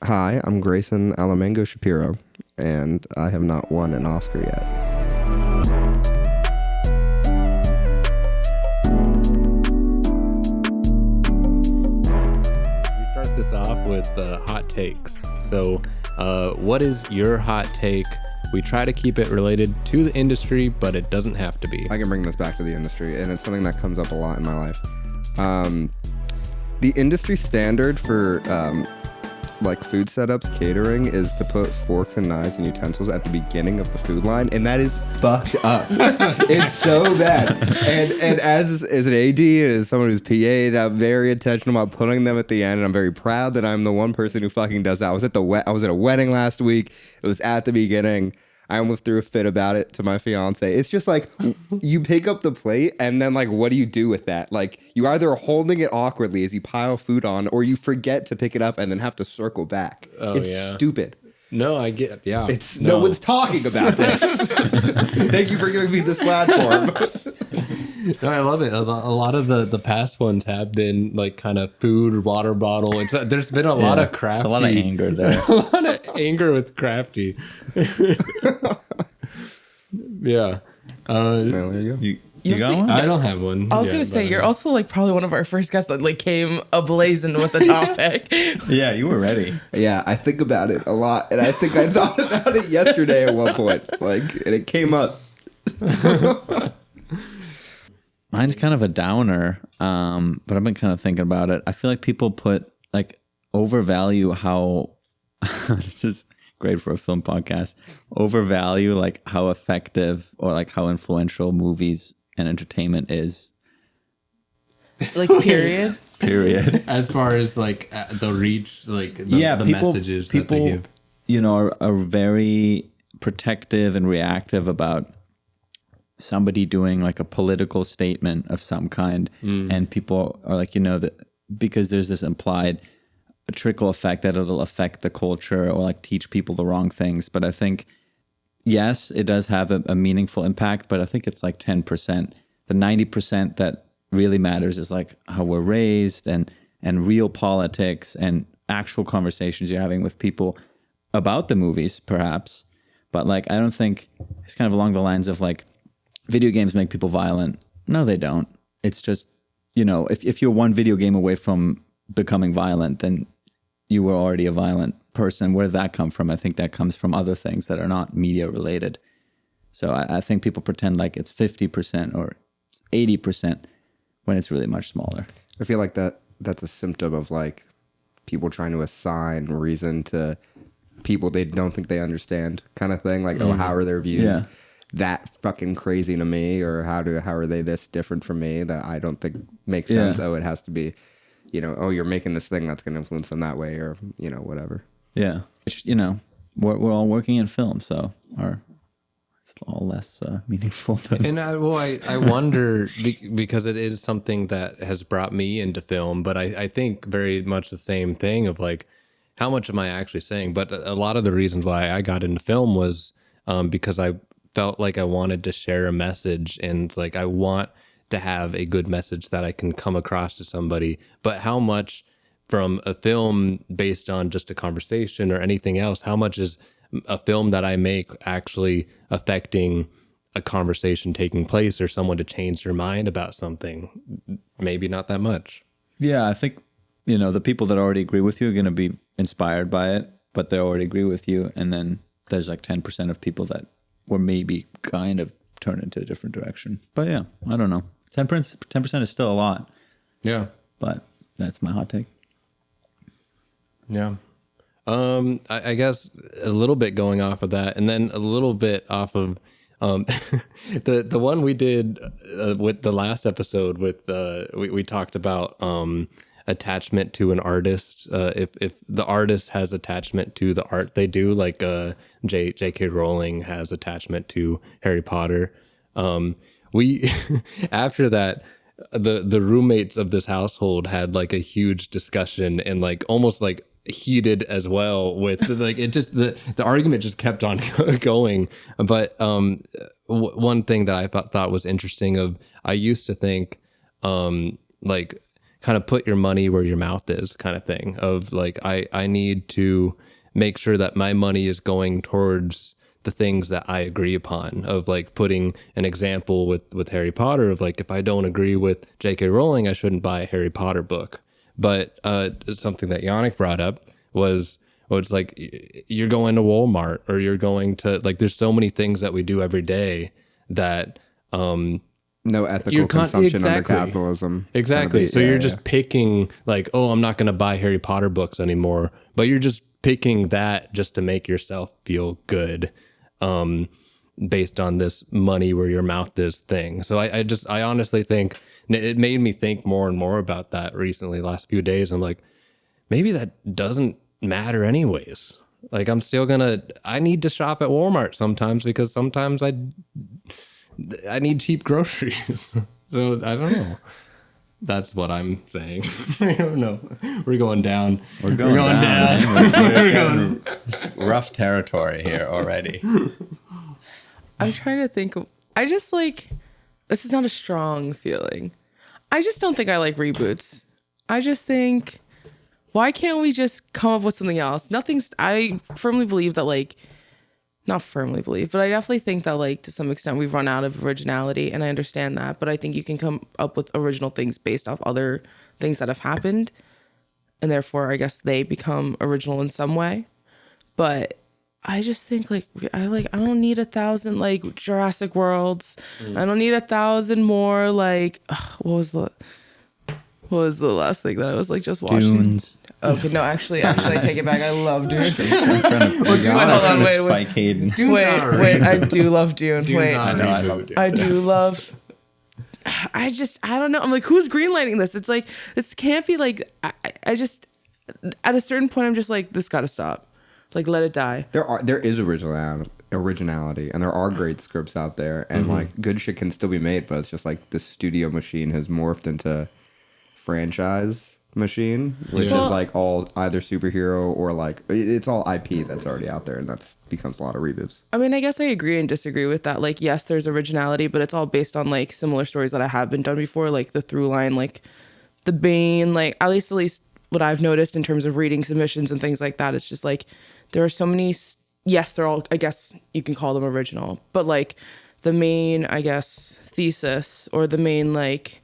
Hi, I'm Grayson Shapiro, and I have not won an Oscar yet. We start this off with hot takes. So what is your hot take? We try to keep it related to the industry, but it doesn't have to be. I can bring this back to the industry, and it's something that comes up a lot in my life. The industry standard for like food setups, catering, is to put forks and knives and utensils at the beginning of the food line, and that is fucked up. It's so bad. And as an AD and as someone who's PA'd, I'm very intentional about putting them at the end, and I'm very proud that I'm the one person who fucking does that. I was at a wedding last week. It was at the beginning. I almost threw a fit about it to my fiance. It's just like, you pick up the plate and then like, what do you do with that? Like, you either are holding it awkwardly as you pile food on, or you forget to pick it up and then have to circle back. It's stupid. No, I get, yeah. No one's talking about this. Thank you for giving me this platform. No, I love it. A lot of the past ones have been like kind of food, water bottle. There's been a lot of crafty. There's a lot of anger there. A lot of anger with crafty. Yeah. You got one? I don't have one. I was going to say, you're also like probably one of our first guests that like came ablazing with the topic. Yeah, you were ready. Yeah, I think about it a lot. And I think I thought about it yesterday at one point. Like, and it came up. Mine's kind of a downer, but I've been kind of thinking about it. I feel like people overvalue how, this is great for a film podcast, overvalue like how effective or like how influential movies and entertainment is. Like, period. As far as like the reach, like the messages that they give. You know, are very protective and reactive about somebody doing like a political statement of some kind, and people are like, that because there's this implied trickle effect that it'll affect the culture or like teach people the wrong things. But I think, yes, it does have a meaningful impact, but I think it's like 10%. The 90% that really matters is like how we're raised and real politics and actual conversations you're having with people about the movies, perhaps. But like, I don't think it's kind of along the lines of like, video games make people violent. No, they don't. It's just, if you're one video game away from becoming violent, then you were already a violent person. Where did that come from? I think that comes from other things that are not media related. So I think people pretend like it's 50% or 80% when it's really much smaller. I feel like that's a symptom of like people trying to assign reason to people they don't think they understand, kind of thing. Like, how are their views? Yeah. That fucking crazy to me, or how are they this different from me that I don't think makes sense? Oh, it has to be, you're making this thing that's going to influence them that way, or whatever. Yeah, which, we're all working in film, so it's all less meaningful. And I wonder because it is something that has brought me into film, but I think very much the same thing of like, how much am I actually saying? But a lot of the reasons why I got into film was because I felt like I wanted to share a message, and like I want to have a good message that I can come across to somebody. But how much from a film based on just a conversation or anything else, how much is a film that I make actually affecting a conversation taking place or someone to change their mind about something? Maybe not that much. Yeah, I think, the people that already agree with you are going to be inspired by it, but they already agree with you. And then there's like 10% of people that were maybe kind of turn into a different direction. But yeah, I don't know. 10% is still a lot. Yeah. But that's my hot take. Yeah. I guess a little bit going off of that, and then a little bit off of the one we did with the last episode with we talked about attachment to an artist. If the artist has attachment to the art they do, like J.K. Rowling has attachment to Harry Potter. We after that, the roommates of this household had like a huge discussion and like almost like heated as well with like it just the argument just kept on going. But one thing that I thought was interesting of, I used to think like kind of put your money where your mouth is kind of thing of like, I need to make sure that my money is going towards the things that I agree upon, of like putting an example with Harry Potter of like, if I don't agree with J.K. Rowling, I shouldn't buy a Harry Potter book. But something that Yannick brought up was, well, it's like you're going to Walmart or you're going to like, there's so many things that we do every day that no ethical consumption under capitalism. Exactly. So you're just picking like, oh, I'm not going to buy Harry Potter books anymore, but you're just picking that just to make yourself feel good, based on this money where your mouth is thing. So I honestly think it made me think more and more about that recently, last few days. I'm like, maybe that doesn't matter anyways. Like I'm still I need to shop at Walmart sometimes because sometimes I need cheap groceries. So I don't know. That's what I'm saying. I don't know. We're going down. We're going down. We're going rough territory here already. I'm trying to think of, I just like, this is not a strong feeling. I just don't think I like reboots. I just think, why can't we just come up with something else? I firmly believe that like, not firmly believe, but I definitely think that like to some extent we've run out of originality, and I understand that, but I think you can come up with original things based off other things that have happened, and therefore I guess they become original in some way. But I just think like I don't need 1,000 like Jurassic Worlds. I don't need 1,000 more like what was the last thing that I was like just watching? Dunes. Okay, no, actually, I take it back. I love Dune. I'm trying to Wait, hold on, wait. Hayden. I do love Dune. Dune's Wait, not a I reboot. love Dune. I do love. I don't know. I'm like, who's greenlighting this? It's like, this can't be like. I just, at a certain point, I'm just like, this got to stop. Like, let it die. There is originality, and there are great scripts out there, and like good shit can still be made, but it's just like the studio machine has morphed into franchise machine, which is like all either superhero or like it's all IP that's already out there, and that's becomes a lot of reboots. I mean, I guess I agree and disagree with that. Like, yes, there's originality, but it's all based on like similar stories that have been done before, like the through line, like the Bane, like at least what I've noticed in terms of reading submissions and things like that. It's just like there are so many. Yes, they're all. I guess you can call them original, but like the main, I guess, thesis or the main like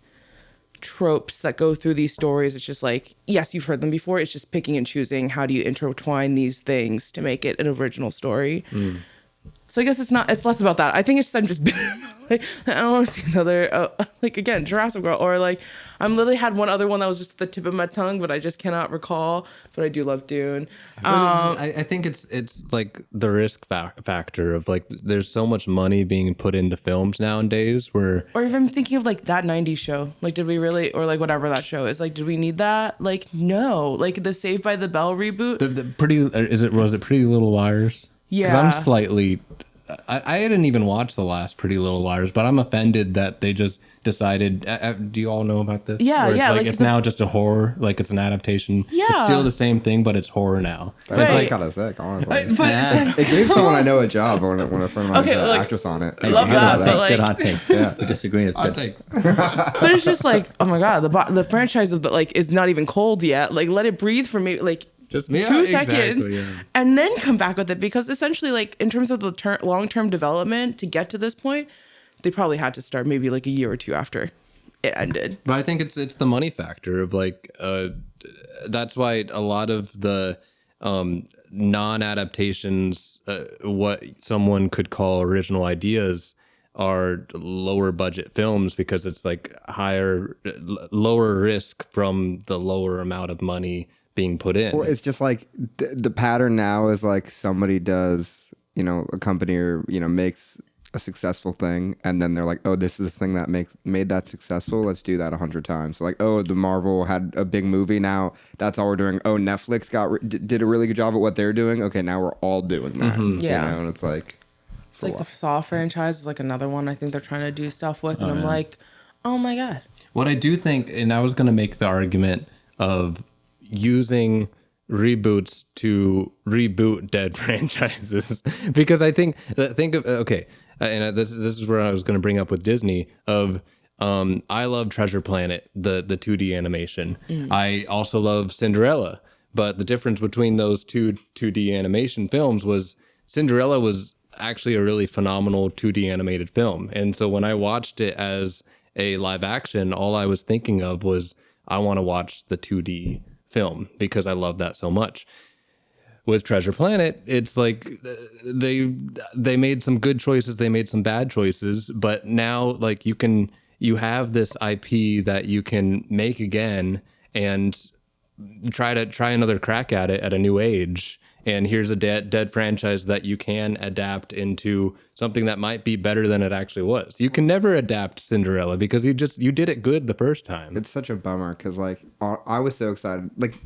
tropes that go through these stories, it's just like, yes, you've heard them before, it's just picking and choosing how do you intertwine these things to make it an original story. So I guess it's less about that. I think it's just I'm just bitter. Like, I don't want to see another like again Jurassic World, or like I'm literally had one other one that was just at the tip of my tongue, but I just cannot recall. But I do love Dune. I think it's like the risk factor of like there's so much money being put into films nowadays where, or if I'm thinking of like that 90s show, like did we really, or like whatever that show is, like did we need that? Like no, like the Saved by the Bell reboot. was it Pretty Little Liars? Yeah. 'Cause I'm slightly. I didn't even watch the last Pretty Little Liars, but I'm offended that they just decided. Do you all know about this? Yeah, Where it's yeah. like it's now just a horror, like it's an adaptation. Yeah. It's still the same thing, but it's horror now. That's Right. kind of sick, honestly. But It gave someone I know a job when a friend of mine Okay, was an like, actress on it. I love that, but like, Good hot take. Yeah. We disagree. It's good. but it's just like, oh my god, the franchise of the like is not even cold yet. Like let it breathe for maybe like Just 2 seconds, yeah. and then come back with it, because essentially, like in terms of the long-term development to get to this point, they probably had to start maybe like a year or two after it ended. But I think it's the money factor of like that's why a lot of the non-adaptations, what someone could call original ideas, are lower budget films, because it's like lower risk from the lower amount of money being put in. Or it's just like the pattern now is like somebody does, a company or, makes a successful thing, and then they're like, oh, this is the thing that made that successful. Let's do that 100 times. So like, oh, the Marvel had a big movie. Now that's all we're doing. Oh, Netflix did a really good job at what they're doing. Okay, now we're all doing that. Yeah. And it's like... It's like the Saw franchise is like another one I think they're trying to do stuff with, and I'm like, oh my god. What I do think, and I was going to make the argument of using reboots to reboot dead franchises, because I think of okay, and this is where I was going to bring up with Disney of I love Treasure Planet, the 2D animation. I also love Cinderella, but the difference between those two 2D animation films was Cinderella was actually a really phenomenal 2D animated film. And so when I watched it as a live action, all I was thinking of was I want to watch the 2D film because I love that so much. With Treasure Planet, it's like they made some good choices, they made some bad choices, but now like you have this IP that you can make again and try another crack at it at a new age. And here's a dead franchise that you can adapt into something that might be better than it actually was. You can never adapt Cinderella because you did it good the first time. It's such a bummer because like I was so excited. Like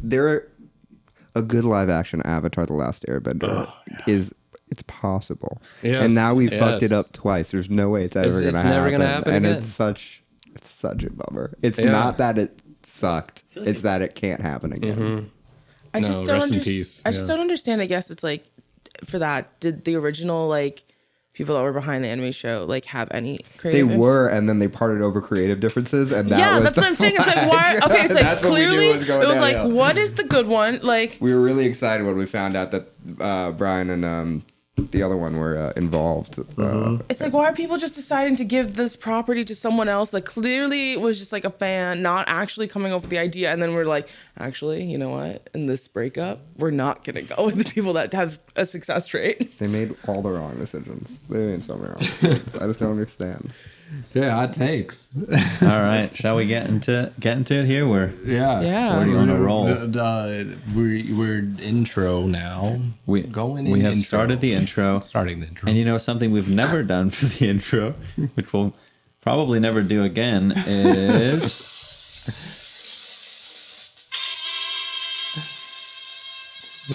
a good live action Avatar: The Last Airbender it's possible. Yes, and now we fucked it up twice. There's no way it's ever gonna happen. Never gonna happen and again. it's such a bummer. It's not that it sucked. It's that it can't happen again. I just don't understand. I guess it's like for that, did the original like people that were behind the anime show like have any creative? They were, and then they parted over creative differences, and that's what I'm saying. It's like why? Okay, it's like That's what we knew clearly was going it was downhill. like what is the good one? Like We were really excited when we found out that Brian and the other one were involved. it's like why are people just deciding to give this property to someone else? Like clearly it was just like a fan not actually coming up with the idea, and then we're like, actually, you know what? In this breakup, we're not gonna go with the people that have a success rate. They made all the wrong decisions. They made so many wrong decisions. I just don't understand. Yeah, hot takes. All right, shall we get into it here? We're already on a roll. We're intro now. We have started the intro. Starting the intro. And you know something we've never done for the intro, which we'll probably never do again, is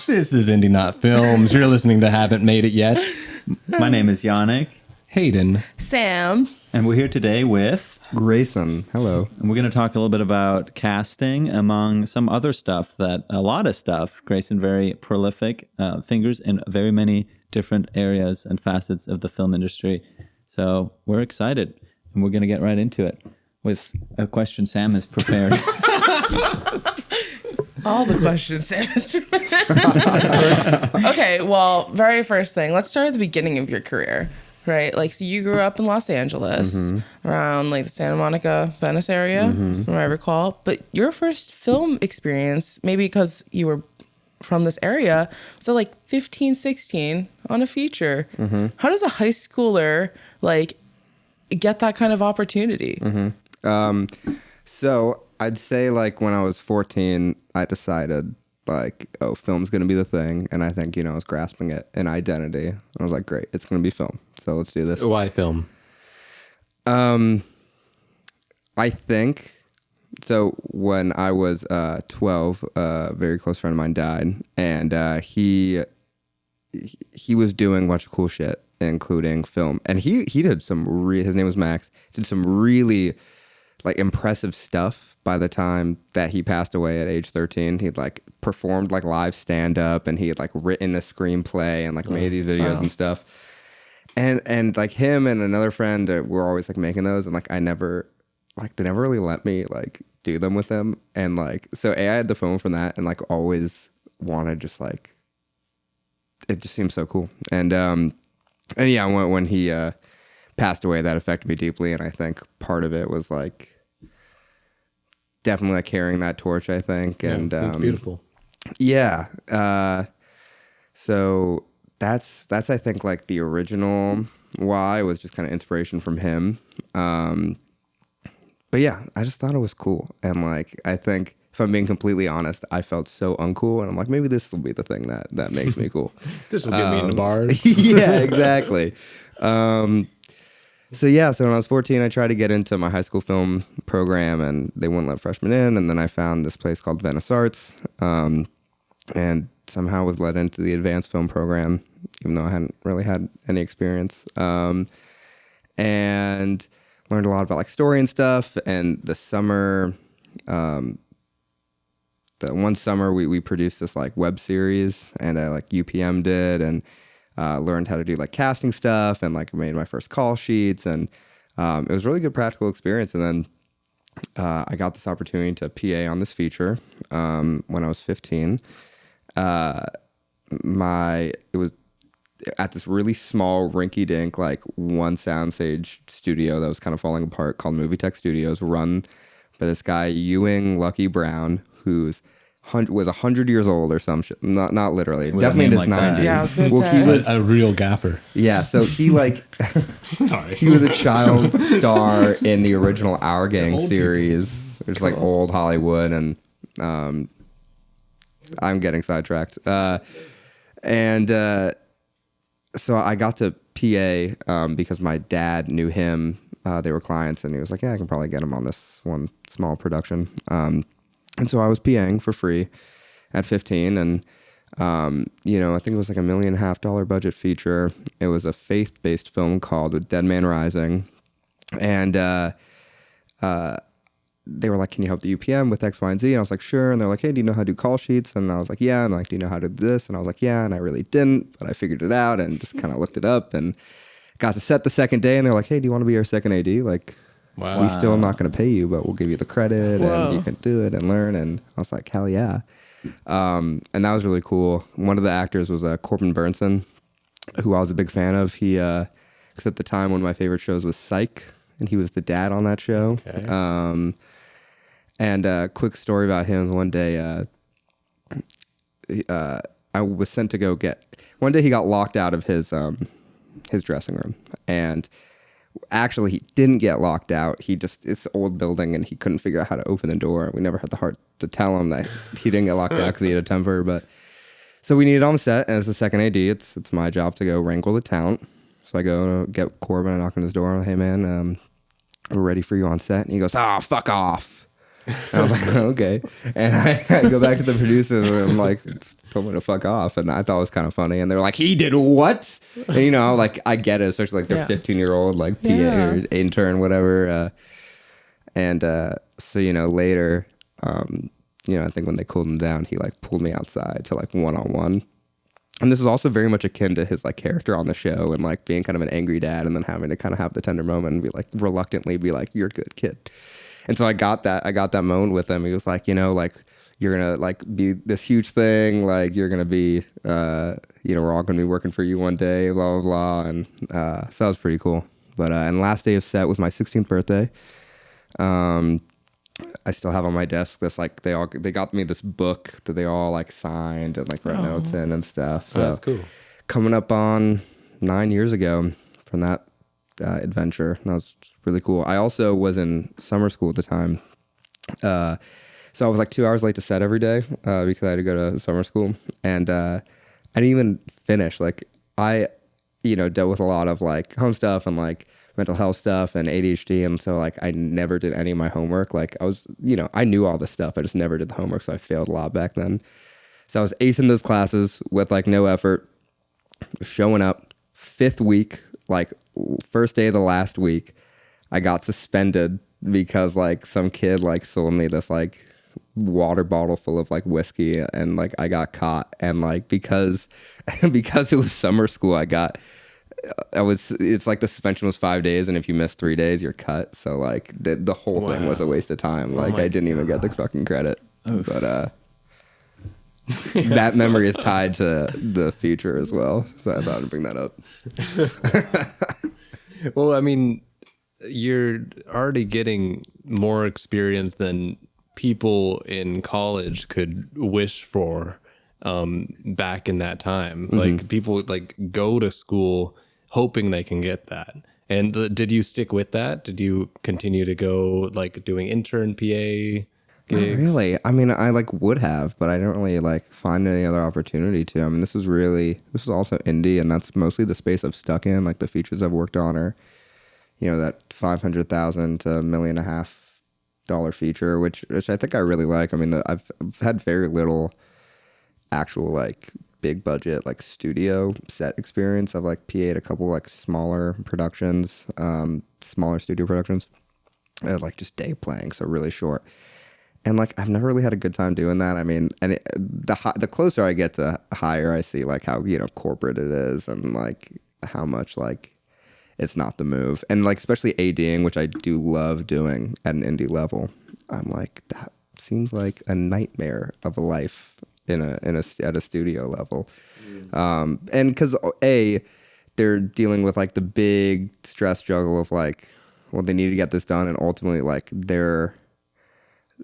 This is Indieknot Films. You're listening to Haven't Made It Yet. my name is Yannick, Hayden. Sam. and we're here today with Grayson, hello. and we're going to talk a little bit about casting among some other stuff a lot of stuff. Grayson, very prolific, fingers in very many different areas and facets of the film industry. So we're excited, and we're going to get right into it with a question Sam has prepared. All the questions Sam has prepared. Okay, well, very first thing, let's start at the beginning of your career. Right, like so you grew up in Los Angeles, around like the Santa Monica, Venice area, from what I recall. But your first film experience, maybe because you were from this area, was at like 15, 16 on a feature. How does a high schooler like get that kind of opportunity? So I'd say like when I was 14, I decided like, oh, film's going to be the thing. And I think, I was grasping it an identity. I was like, great, it's going to be film. So let's do this. Why film? I think, so when I was 12, a very close friend of mine died. And he was doing a bunch of cool shit, including film. And he did some, his name was Max, did some really like impressive stuff. By the time that he passed away at age 13, he'd like performed like live stand up, and he had like written a screenplay and like made these videos and stuff. And like him and another friend were always like making those, and like they never really let me like do them with them. And like so I had the phone from that, and like always wanted just like it just seemed so cool. And yeah, when he passed away, that affected me deeply, and I think part of it was like definitely like carrying that torch, I think. And it's beautiful. Yeah. So that's I think like the original why was just kind of inspiration from him. But yeah, I just thought it was cool. And like I think if I'm being completely honest, I felt so uncool, and I'm like, maybe this will be the thing that makes me cool. This will get me into bars. Yeah, exactly. So when I was 14, I tried to get into my high school film program, and they wouldn't let freshmen in. And then I found this place called Venice Arts, and somehow was led into the advanced film program, even though I hadn't really had any experience. And learned a lot about like story and stuff. And the one summer we produced this like web series, and I like UPM did, and learned how to do like casting stuff, and like made my first call sheets, and it was a really good practical experience. And then I got this opportunity to PA on this feature when I was 15. It was at this really small rinky-dink, like one soundstage studio that was kind of falling apart called Movie Tech Studios, run by this guy Ewing Lucky Brown, who's was 100 years old or some shit. Not literally, With a definitely in name his like that. 90s. Yeah, I was gonna Well, say. he was A real gaffer. yeah. So he Sorry. he was a child star in the original Our Gang series, which is like old Hollywood, and I'm getting sidetracked. So I got to PA because my dad knew him. They were clients, and he was like, "Yeah, I can probably get him on this one small production." And so I was PAing for free at 15, and I think it was like $1.5 million budget feature. It was a faith-based film called Dead Man Rising, and they were like, "Can you help the UPM with X, Y, and Z?" And I was like, "Sure." And they're like, "Hey, do you know how to do call sheets?" And I was like, "Yeah." And like, "Do you know how to do this?" And I was like, "Yeah." And I really didn't, but I figured it out and just kind of looked it up and got to set the second day. And they're like, "Hey, do you want to be our second AD? Like, Wow. we still not going to pay you, but we'll give you the credit Whoa. and you can do it and learn." And I was like, "Hell yeah." And that was really cool. One of the actors was Corbin Burnson, who I was a big fan of. He, because at the time, one of my favorite shows was Psych, and he was the dad on that show. Okay. And a quick story about him. One day, I was sent to go get. One day, he got locked out of his dressing room, and actually, he didn't get locked out. It's an old building, and he couldn't figure out how to open the door. We never had the heart to tell him that he didn't get locked out because he had a temper. But so we needed on the set as the second AD. It's my job to go wrangle the talent. So I go get Corbin and knock on his door. I'm like, "Hey man, we're ready for you on set." And he goes, "Oh, fuck off." And I was like, "Okay." And I go back to the producers and I'm like, "Told me to fuck off." And I thought it was kind of funny. And they're like, "He did what?" And like I get it, especially like their 15-year-old like PA or intern, whatever. So later, I think when they cooled him down, he like pulled me outside to like one-on-one. And this is also very much akin to his like character on the show and like being kind of an angry dad and then having to kind of have the tender moment and be like reluctantly be like, "You're a good kid." And so I got that moment with him. He was like, like, "You're gonna like be this huge thing, like you're gonna be we're all gonna be working for you one day, blah blah blah." And so that was pretty cool. But and last day of set was my 16th birthday. I still have on my desk this like they got me this book that they all like signed and like wrote notes in and stuff. So That's cool. coming up on 9 years ago from that adventure. That was really cool. I also was in summer school at the time. So I was like 2 hours late to set every day because I had to go to summer school. And I didn't even finish. Like I, dealt with a lot of like home stuff and like mental health stuff and ADHD. And so like I never did any of my homework. Like I was, I knew all this stuff. I just never did the homework. So I failed a lot back then. So I was acing those classes with like no effort, showing up 5th week, like first day of the last week, I got suspended because like some kid like sold me this like water bottle full of like whiskey and like I got caught and like because it was summer school it's like the suspension was 5 days and if you miss 3 days you're cut. So like the whole thing was a waste of time. Like I didn't even get the fucking credit. But that memory is tied to the future as well. So I thought I'd bring that up. Well, I mean, you're already getting more experience than people in college could wish for back in that time. Mm-hmm. Like people like go to school hoping they can get that. And did you stick with that? Did you continue to go like doing intern PA gigs? Not really. I mean, I like would have, but I don't really like find any other opportunity to. I mean, this was also indie, and that's mostly the space I've stuck in. Like the features I've worked on are, that $500,000 to $1.5 million feature, which I think I really like. I mean, I've had very little actual like big budget like studio set experience. I've like PA'd a couple like smaller productions, smaller studio productions, like just day playing, so really short. And like I've never really had a good time doing that. I mean, and the closer I get to higher, I see like how corporate it is and like how much like it's not the move. And like especially ADing, which I do love doing at an indie level, I'm like, that seems like a nightmare of a life at a studio level. And because they're dealing with like the big stress juggle of like, well, they need to get this done, and ultimately like they're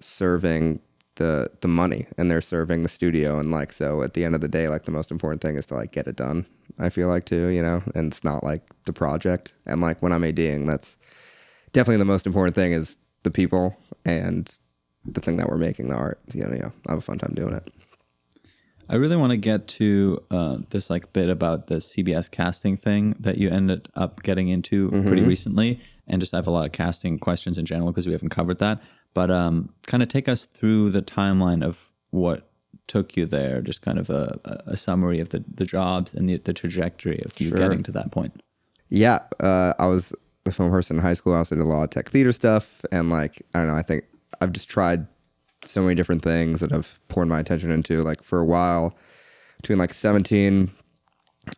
serving the money and they're serving the studio, and like so at the end of the day, like the most important thing is to like get it done. I feel like too, you know, and it's not like the project. And like when I'm ADing, that's definitely the most important thing is the people and the thing that we're making, the art. You know, I have a fun time doing it. I really want to get to this like bit about the CBS casting thing that you ended up getting into pretty recently, and just I have a lot of casting questions in general because we haven't covered that. But kind of take us through the timeline of what took you there, just kind of a summary of the jobs and the trajectory of you getting to that point. Yeah, I was the film person in high school. I also did a lot of tech theater stuff, and like I don't know, I think I've just tried so many different things that I've poured my attention into. Like for a while, between like 17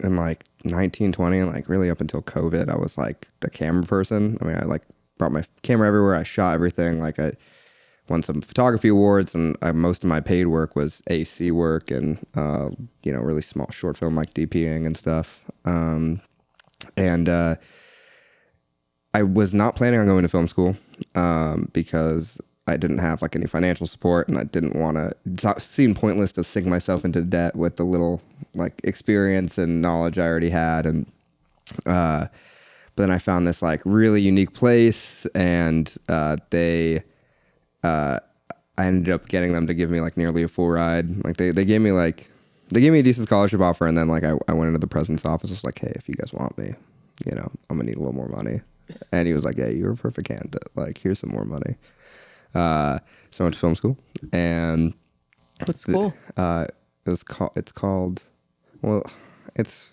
and like 19, 20, and like really up until COVID, I was like the camera person. I mean, I like brought my camera everywhere. I shot everything. Like I won some photography awards, and most of my paid work was AC work and you know, really small short film like DPing and stuff. And I was not planning on going to film school because I didn't have like any financial support, and I didn't want to. It seemed pointless to sink myself into debt with the little like experience and knowledge I already had. And but then I found this like really unique place, and I ended up getting them to give me like nearly a full ride. Like they gave me a decent scholarship offer, and then like I went into the president's office. I was like, hey, if you guys want me, you know, I'm gonna need a little more money. And he was like, hey, you're a perfect candidate. Like, here's some more money. So I went to film school, and What school? it's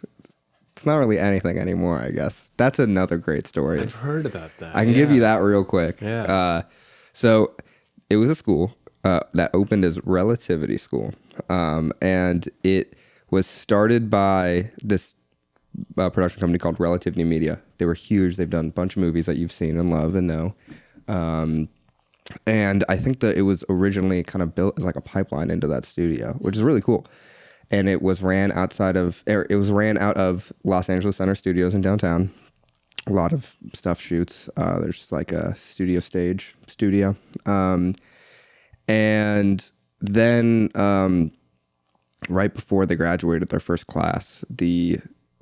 not really anything anymore, I guess. That's another great story. I've heard about that. I can give you that real quick. Yeah. So it was a school that opened as Relativity School, and it was started by this production company called Relativity Media. They were huge. They've done a bunch of movies that you've seen and love and know. And I think that it was originally kind of built as like a pipeline into that studio, which is really cool. And it was ran out of Los Angeles Center Studios in downtown. A lot of stuff shoots. There's like a studio. And then right before they graduated their first class, the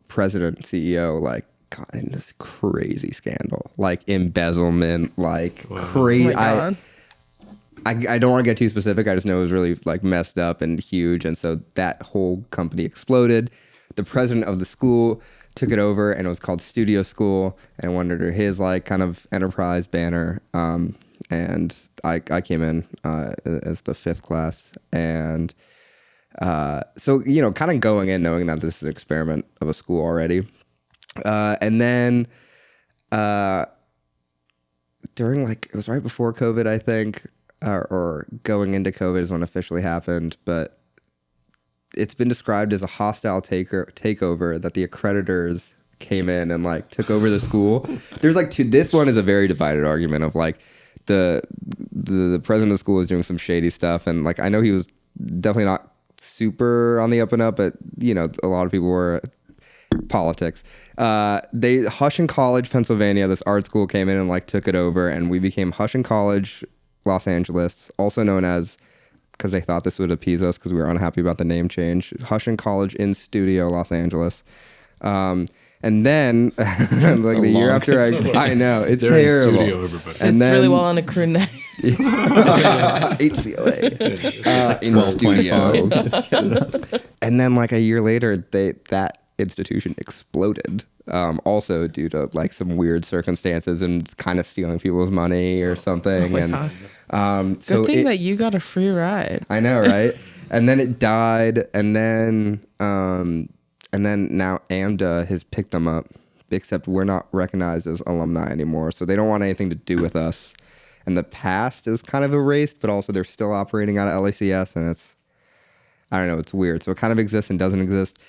president, CEO, like got in this crazy scandal, like embezzlement, like crazy. Oh my God. I don't want to get too specific. I just know it was really like messed up and huge. And so that whole company exploded. The president of the school took it over, and it was called Studio School, and went under his like kind of enterprise banner. And I came in as the fifth class. And so, you know, kind of going in knowing that this is an experiment of a school already. And then during like, it was right before COVID, I think, or going into COVID is when it officially happened, but it's been described as a hostile takeover, that the accreditors came in and like took over the school. There's like this one is a very divided argument of like the president of the school was doing some shady stuff, and like I know he was definitely not super on the up and up, but you know, a lot of people were. Politics. Hushin College, Pennsylvania, this art school came in and like took it over, and we became Hushin College, Los Angeles, also known as, because they thought this would appease us because we were unhappy about the name change, Hushin College in Studio, Los Angeles. And then like the year after I know it's They're terrible. in studio, everybody. And It's then, really well on a crew neck. HCLA in studio. And then like a year later, that institution exploded, also due to like some weird circumstances and kind of stealing people's money or something. God. And Good thing that you got a free ride. I know, right? And then it died, and then now AMDA has picked them up, except we're not recognized as alumni anymore, so they don't want anything to do with us. And the past is kind of erased, but also they're still operating out of LACS, and I don't know. It's weird. So it kind of exists and doesn't exist.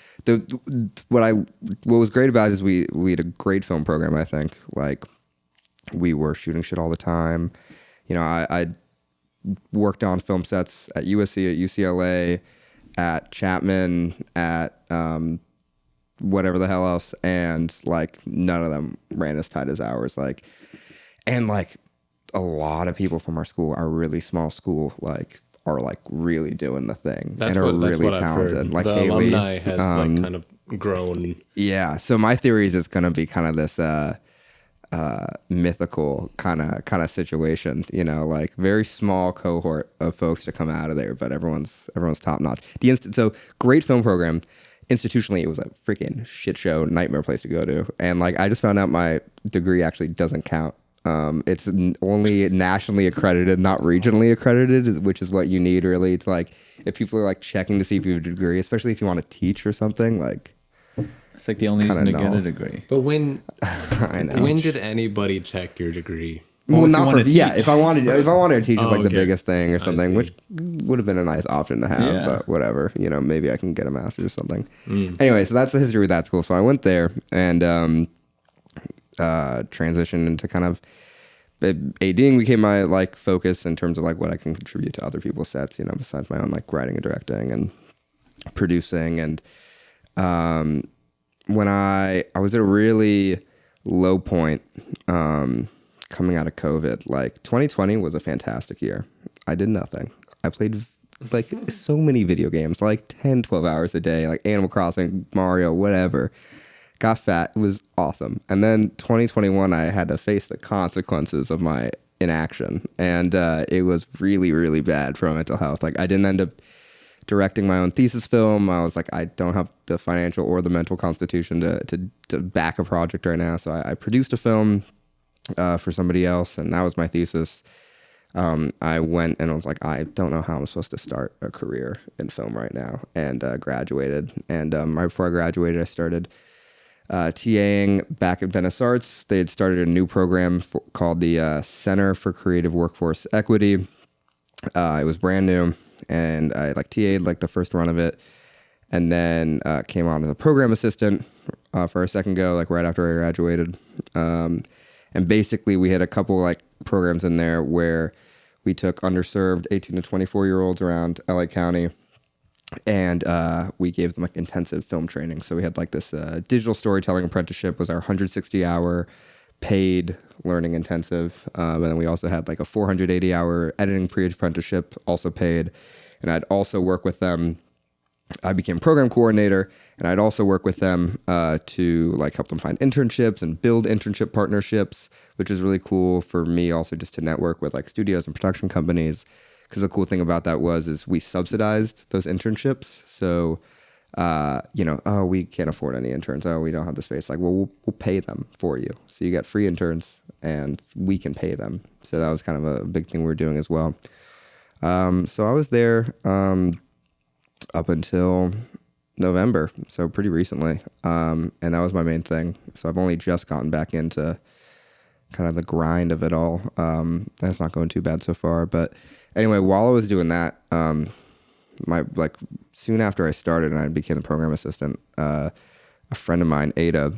What was great about it is we had a great film program. I think like we were shooting shit all the time. You know, I worked on film sets at USC, at UCLA, at Chapman, at whatever the hell else, and like none of them ran as tight as ours. Like, and like a lot of people from our school, our really small school, like are like really doing the thing and are really talented. Like the Haley, alumni has like kind of grown. Yeah. So my theory is it's gonna be kind of this mythical kind of situation, you know, like very small cohort of folks to come out of there, but everyone's top notch. So great film program. Institutionally, it was a freaking shit show, nightmare place to go to. And like, I just found out my degree actually doesn't count. It's only nationally accredited, not regionally accredited, which is what you need really. It's like, if people are like checking to see if you have a degree, especially if you want to teach or something, like, it's like the only reason to get a degree. But when I know. when did anybody check your degree? Well, if not you for wanna teach. yeah. If I wanted to teach is like the okay. biggest thing or something, see. which would have been a nice option to have. Yeah. But whatever, you know, maybe I can get a master's or something. Anyway, so that's the history of that school. So I went there and transitioned into kind of ADing became my like focus in terms of like what I can contribute to other people's sets. You know, besides my own like writing and directing and producing. And when I was at a really low point. Coming out of COVID, like 2020 was a fantastic year. I did nothing. I played like so many video games, like 10, 12 hours a day, like Animal Crossing, Mario, whatever. Got fat. It was awesome. And then 2021, I had to face the consequences of my inaction. And it was really, really bad for my mental health. Like I didn't end up directing my own thesis film. I was like, I don't have the financial or the mental constitution to back a project right now. So I produced a film for somebody else, and that was my thesis. I went and I was like, I don't know how I'm supposed to start a career in film right now, and graduated. And right before I graduated, I started TAing back at Venice Arts. They had started a new program called the Center for Creative Workforce Equity. It was brand new, and I like TA'd like the first run of it, and then came on as a program assistant for a second go, like right after I graduated. And basically we had a couple like programs in there where we took underserved 18 to 24-year-olds around LA County, and we gave them like intensive film training. So we had like this digital storytelling apprenticeship was our 160-hour paid learning intensive. And then we also had like a 480-hour editing pre-apprenticeship, also paid. And I'd also work with them. I became program coordinator, and I'd also work with them to like help them find internships and build internship partnerships, which is really cool for me also just to network with like studios and production companies. Because the cool thing about that is we subsidized those internships. So, you know, oh, we can't afford any interns. Oh, we don't have the space. Like, well, we'll pay them for you. So you get free interns and we can pay them. So that was kind of a big thing we were doing as well. So I was there up until November, so pretty recently. And that was my main thing. So I've only just gotten back into kind of the grind of it all. That's not going too bad so far. But anyway, while I was doing that, soon after I started and I became the program assistant, a friend of mine, Ada,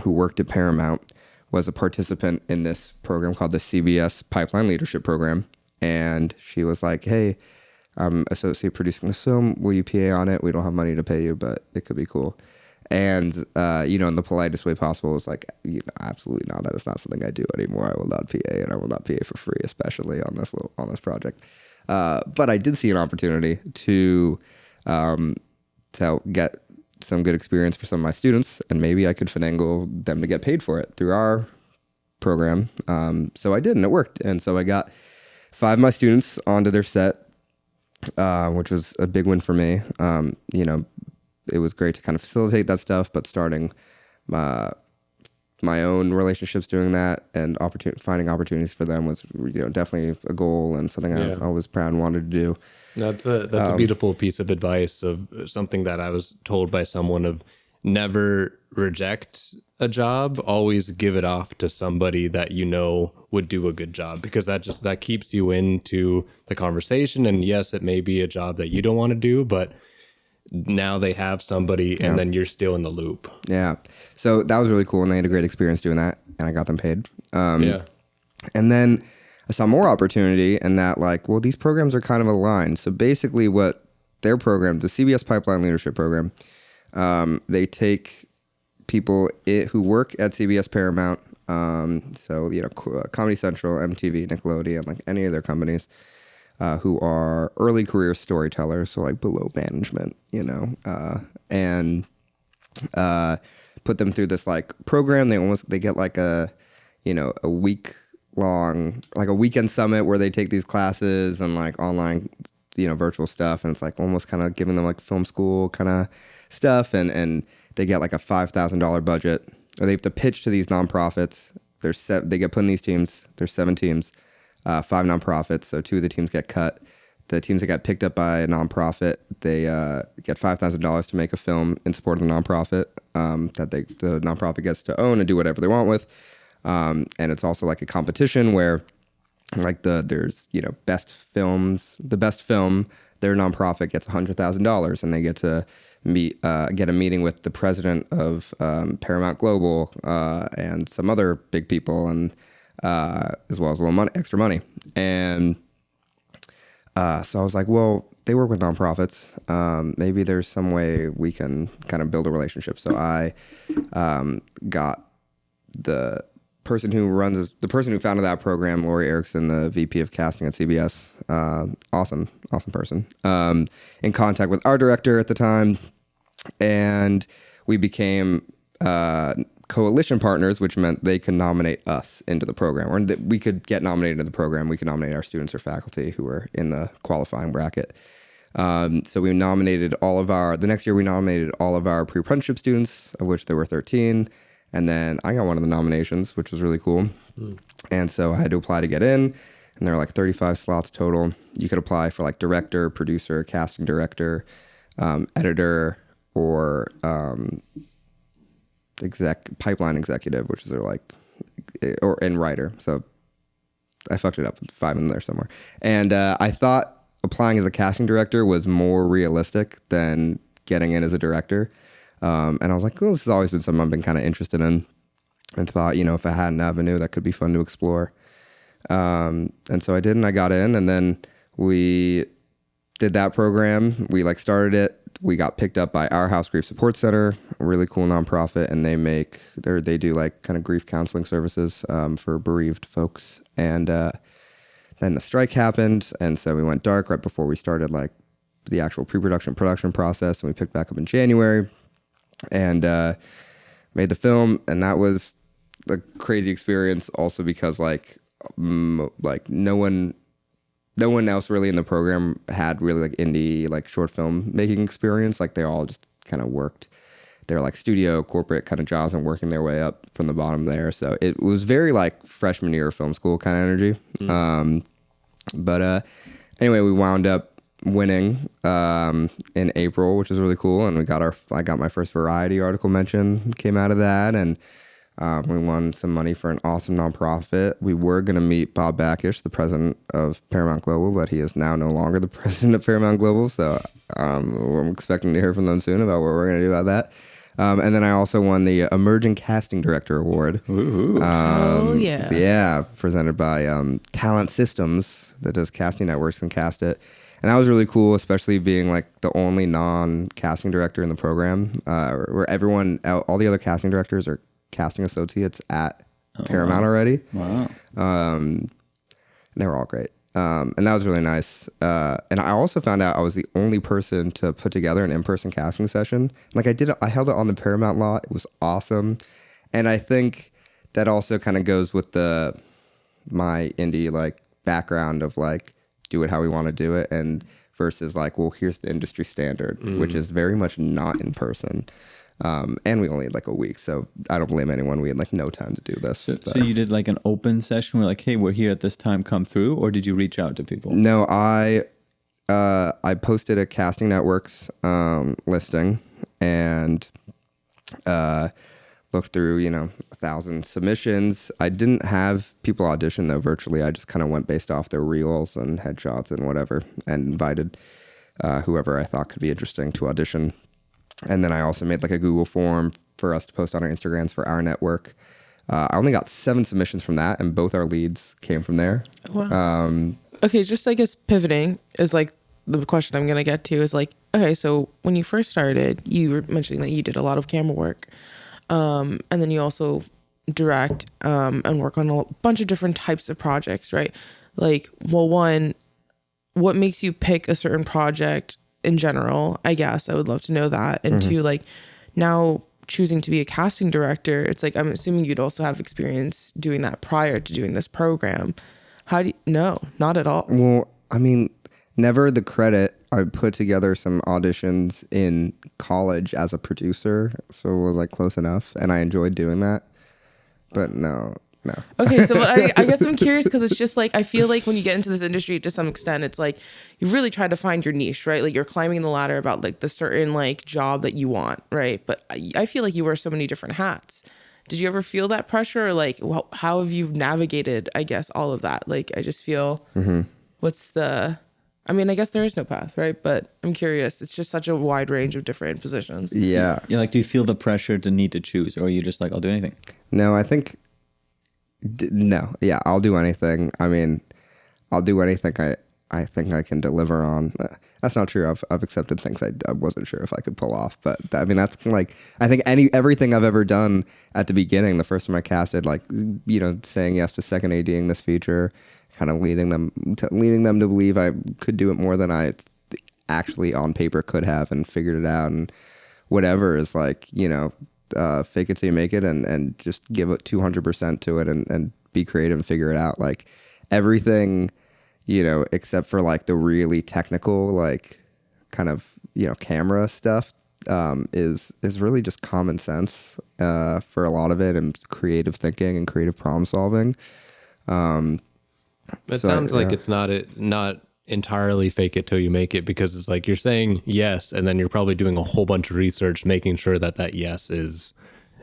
who worked at Paramount, was a participant in this program called the CBS Pipeline Leadership Program. And she was like, hey, I'm associate producing this film. Will you PA on it? We don't have money to pay you, but it could be cool. And, you know, in the politest way possible, was like, you know, absolutely not. That is not something I do anymore. I will not PA, and I will not PA for free, especially on this project. But I did see an opportunity to get some good experience for some of my students, and maybe I could finagle them to get paid for it through our program. So I did, and it worked. And so I got 5 of my students onto their set, which was a big win for me. You know, it was great to kind of facilitate that stuff, but starting my own relationships doing that and finding opportunities for them was, you know, definitely a goal and something I was proud and wanted to do. That's a beautiful piece of advice, of something that I was told by someone of never reject a job, always give it off to somebody that you know would do a good job, because that keeps you into the conversation. And yes, it may be a job that you don't want to do, but now they have somebody and then you're still in the loop. Yeah. So that was really cool, and they had a great experience doing that, and I got them paid. Yeah. And then I saw more opportunity in that, like, well, these programs are kind of aligned. So basically what their program, the CBS Pipeline Leadership Program, they take people who work at CBS Paramount, so, you know, Comedy Central, MTV, Nickelodeon, like any of their companies, who are early career storytellers, so like below management, you know, and put them through this like program. They get like a week long, like a weekend summit where they take these classes and like online, you know, virtual stuff, and it's like almost kind of giving them like film school kind of stuff, and they get like a $5,000 budget, or they have to pitch to these nonprofits. They get put in these teams. There's 7 teams. 5 nonprofits, so 2 of the teams get cut. The teams that got picked up by a nonprofit, they get $5,000 to make a film in support of the nonprofit that the nonprofit gets to own and do whatever they want with. And it's also like a competition where, like there's best films, the best film, their nonprofit gets $100,000, and they get to get a meeting with the president of Paramount Global and some other big people, and as well as a little extra money. And so I was like, well, they work with nonprofits. Maybe there's some way we can kind of build a relationship. So I got the person who founded that program, Lori Erickson, the VP of casting at CBS, awesome person, in contact with our director at the time. And we became coalition partners, which meant they could nominate us into the program, or that we could get nominated into the program. We could nominate our students or faculty who were in the qualifying bracket. So we nominated the next year we nominated all of our pre-apprenticeship students, of which there were 13. And then I got one of the nominations, which was really cool. And so I had to apply to get in, and there were like 35 slots total. You could apply for like director, producer, casting director, editor, or pipeline executive, which is and writer. So I fucked it up with 5 in there somewhere. And I thought applying as a casting director was more realistic than getting in as a director. And I was like, this has always been something I've been kind of interested in, and thought, if I had an avenue that could be fun to explore. And so I did, and I got in, and then we did that program. We started it. We got picked up by Our House Grief Support Center, a really cool nonprofit, and they do like kind of grief counseling services for bereaved folks. And then the strike happened, and so we went dark right before we started like the actual pre-production production process, and we picked back up in January and made the film. And that was a crazy experience also because no one else really in the program had really like indie like short film making experience. Like they all just kind of worked their like studio corporate kind of jobs and working their way up from the bottom there. So it was very like freshman year film school kind of energy. But anyway, we wound up winning in April, which is really cool, and I got my first Variety article mention came out of that, and we won some money for an awesome nonprofit. We were going to meet Bob Backish, the president of Paramount Global, but he is now no longer the president of Paramount Global, so I'm expecting to hear from them soon about what we're going to do about that. And then I also won the Emerging Casting Director Award. Oh, yeah. Yeah, presented by Talent Systems, that does casting networks and cast it. And that was really cool, especially being like the only non-casting director in the program, where all the other casting directors are casting associates at Paramount already. Wow. And they were all great. And that was really nice. And I also found out I was the only person to put together an in-person casting session. Like I held it on the Paramount lot. It was awesome. And I think that also kind of goes with my indie like background of like, do it how we want to do it, and versus like, well, here's the industry standard, which is very much not in person. And we only had like a week, so I don't blame anyone. We had like no time to do this. So you did like an open session where like, hey, we're here at this time, come through, or did you reach out to people? No, I posted a casting networks listing, and looked through, 1,000 submissions. I didn't have people audition though virtually. I just kind of went based off their reels and headshots and whatever, and invited whoever I thought could be interesting to audition. And then I also made like a Google form for us to post on our Instagrams for our network. I only got 7 submissions from that, and both our leads came from there. Wow. Okay, just I guess pivoting is like the question I'm gonna get to is like, okay, so when you first started, you were mentioning that you did a lot of camera work, and then you also direct and work on a bunch of different types of projects, right? Like, well, one, what makes you pick a certain project in general? I guess I would love to know that. And two, like now choosing to be a casting director, it's like I'm assuming you'd also have experience doing that prior to doing this program. How do you, no, not at all. Well, I mean, never the credit. I put together some auditions in college as a producer, so it was like close enough, and I enjoyed doing that. But no. Okay, so I guess I'm curious because it's just like I feel like when you get into this industry to some extent, it's like you really try to find your niche, right? Like you're climbing the ladder about like the certain like job that you want, right? But I feel like you wear so many different hats. Did you ever feel that pressure, or like how have you navigated, I guess, all of that? Like I just feel what's the, I mean, I guess there is no path, right? But I'm curious. It's just such a wide range of different positions. Yeah. Yeah, like do you feel the pressure to need to choose, or are you just like, I'll do anything? No, I think no. Yeah, I'll do anything. I mean, I'll do anything I think I can deliver on. That's not true. I've accepted things I wasn't sure if I could pull off. But I mean, that's like, I think everything I've ever done at the beginning, the first time I casted, like, saying yes to second ADing this feature, kind of leading them to believe I could do it more than I actually on paper could have, and figured it out, and whatever is like, fake it till you make it, and just give it 200% to it, and be creative and figure it out. Like everything, except for like the really technical, like kind of, camera stuff, is really just common sense for a lot of it, and creative thinking and creative problem solving. It sounds like it's not entirely fake it till you make it, because it's like you're saying yes, and then you're probably doing a whole bunch of research making sure that yes is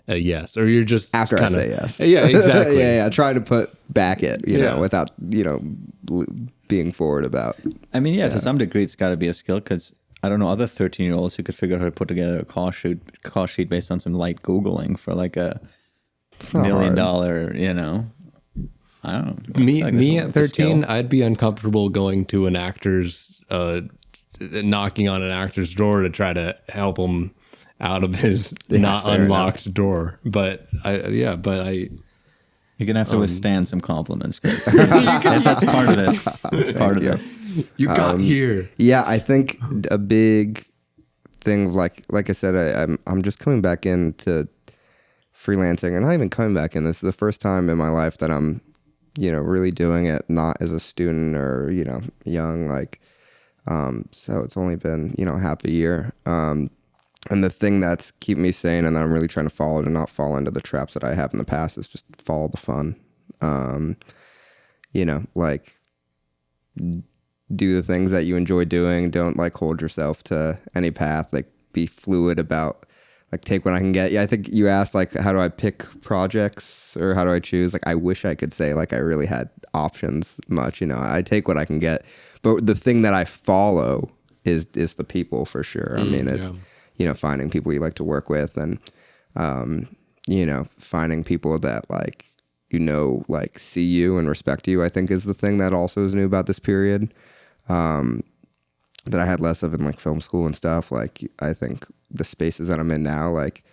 a yes, or you're just after I say yes. Yeah, exactly. yeah, trying to back it, without being forward about. I mean, to some degree, it's got to be a skill, because I don't know other 13-year-olds who could figure out how to put together a call sheet based on some light Googling for like a $1 million, I don't know. Me at 13, I'd be uncomfortable going to an actor's, knocking on an actor's door to try to help him out of his not unlocked door. But you're gonna have to withstand some compliments, Chris. That's part of this. It's part of this. You got here. Yeah, I think a big thing, like I said, I'm just coming back into freelancing, and not even coming back in. This is the first time in my life that I'm really doing it not as a student or, young, like, so it's only been, half a year. And the thing that's keep me sane and that I'm really trying to follow to not fall into the traps that I have in the past is just follow the fun. Like do the things that you enjoy doing. Don't like hold yourself to any path, like be fluid about, like, take what I can get. Yeah, I think you asked, like, how do I pick projects or how do I choose? Like, I wish I could say, like, I really had options much. I take what I can get. But the thing that I follow is the people, for sure. I mean, it's, finding people you like to work with, and, finding people that, like, like, see you and respect you, I think is the thing that also is new about this period. That I had less of in, like, film school and stuff. Like, I think the spaces that I'm in now, like,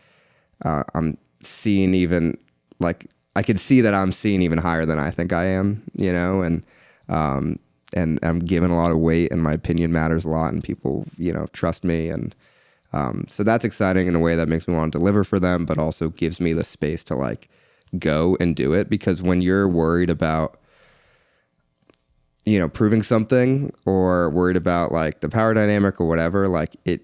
I'm seeing even, like, I can see that I'm seeing even higher than I think I am, and I'm given a lot of weight, and my opinion matters a lot, and people, trust me. And so that's exciting in a way that makes me want to deliver for them, but also gives me the space to, like, go and do it. Because when you're worried about, proving something, or worried about, like, the power dynamic or whatever, like, it,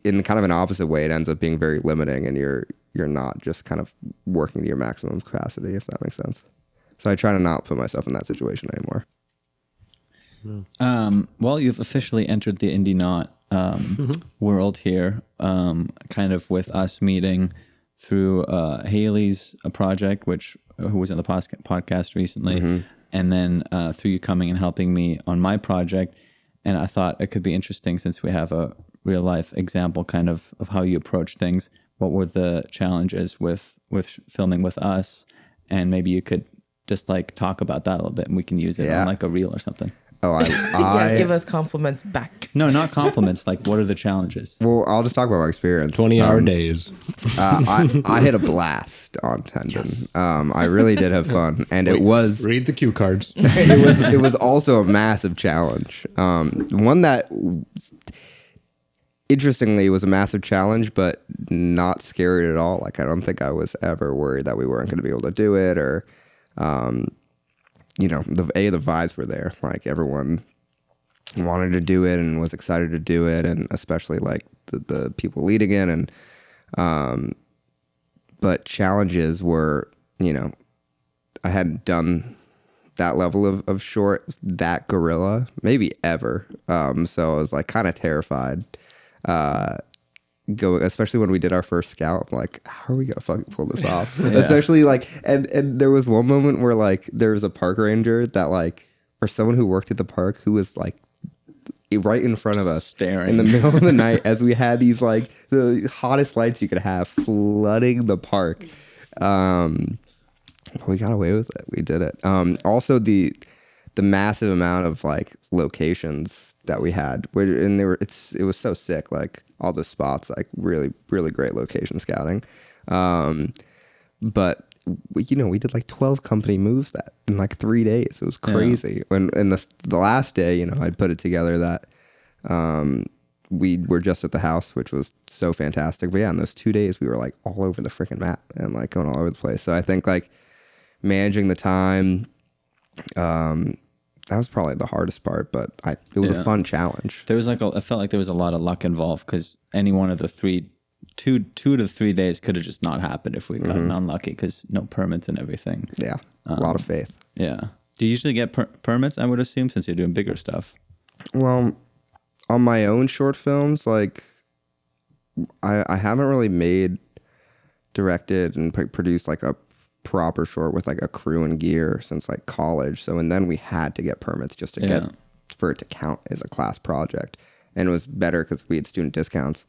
in kind of an opposite way, it ends up being very limiting, and you're not just kind of working to your maximum capacity, if that makes sense. So I try to not put myself in that situation anymore. Well, you've officially entered the Indieknot world here, kind of with us meeting through Haley's project, who was on the podcast recently, and then through you coming and helping me on my project. And I thought it could be interesting, since we have a real life example kind of how you approach things. What were the challenges with filming with us? And maybe you could just like talk about that a little bit, and we can use it on like a reel or something. Oh, Yeah, give us compliments back. No, not compliments. Like, what are the challenges? well, I'll just talk about my experience. 20-hour days. I had a blast on Tendon. I really did have fun, and it was Read the cue cards. it was also a massive challenge. One that interestingly was a massive challenge, but not scary at all. Like, I don't think I was ever worried that we weren't going to be able to do it, or the vibes were there. Like, everyone wanted to do it and was excited to do it, and especially like the people leading it. And but challenges were, I hadn't done that level of short, that guerrilla, maybe ever. So I was like kind of terrified. Especially when we did our first scout, I'm like, how are we gonna fucking pull this off? Especially like, and there was one moment where like there was a park ranger that like, or someone who worked at the park who was like right in front of us, staring in the middle of the night as we had these like the hottest lights you could have flooding the park. We got away with it. We did it. Also the massive amount of like locations that we had, and it was so sick. Like all the spots, like really, really great location scouting. But we did like 12 company moves that in like 3 days. It was crazy. And the last day, I'd put it together that we were just at the house, which was so fantastic. But yeah, in those 2 days, we were like all over the freaking map and like going all over the place. So I think like managing the time, that was probably the hardest part, but it was a fun challenge. There was I felt like there was a lot of luck involved, because any one of the 2 to 3 days could have just not happened if we gotten unlucky, because no permits and everything. Yeah, a lot of faith. Yeah. Do you usually get permits, I would assume, since you're doing bigger stuff? Well, on my own short films, like I haven't really made, directed, and produced like a proper short with like a crew and gear since like college. So, and then we had to get permits just to get for it to count as a class project, and it was better because we had student discounts.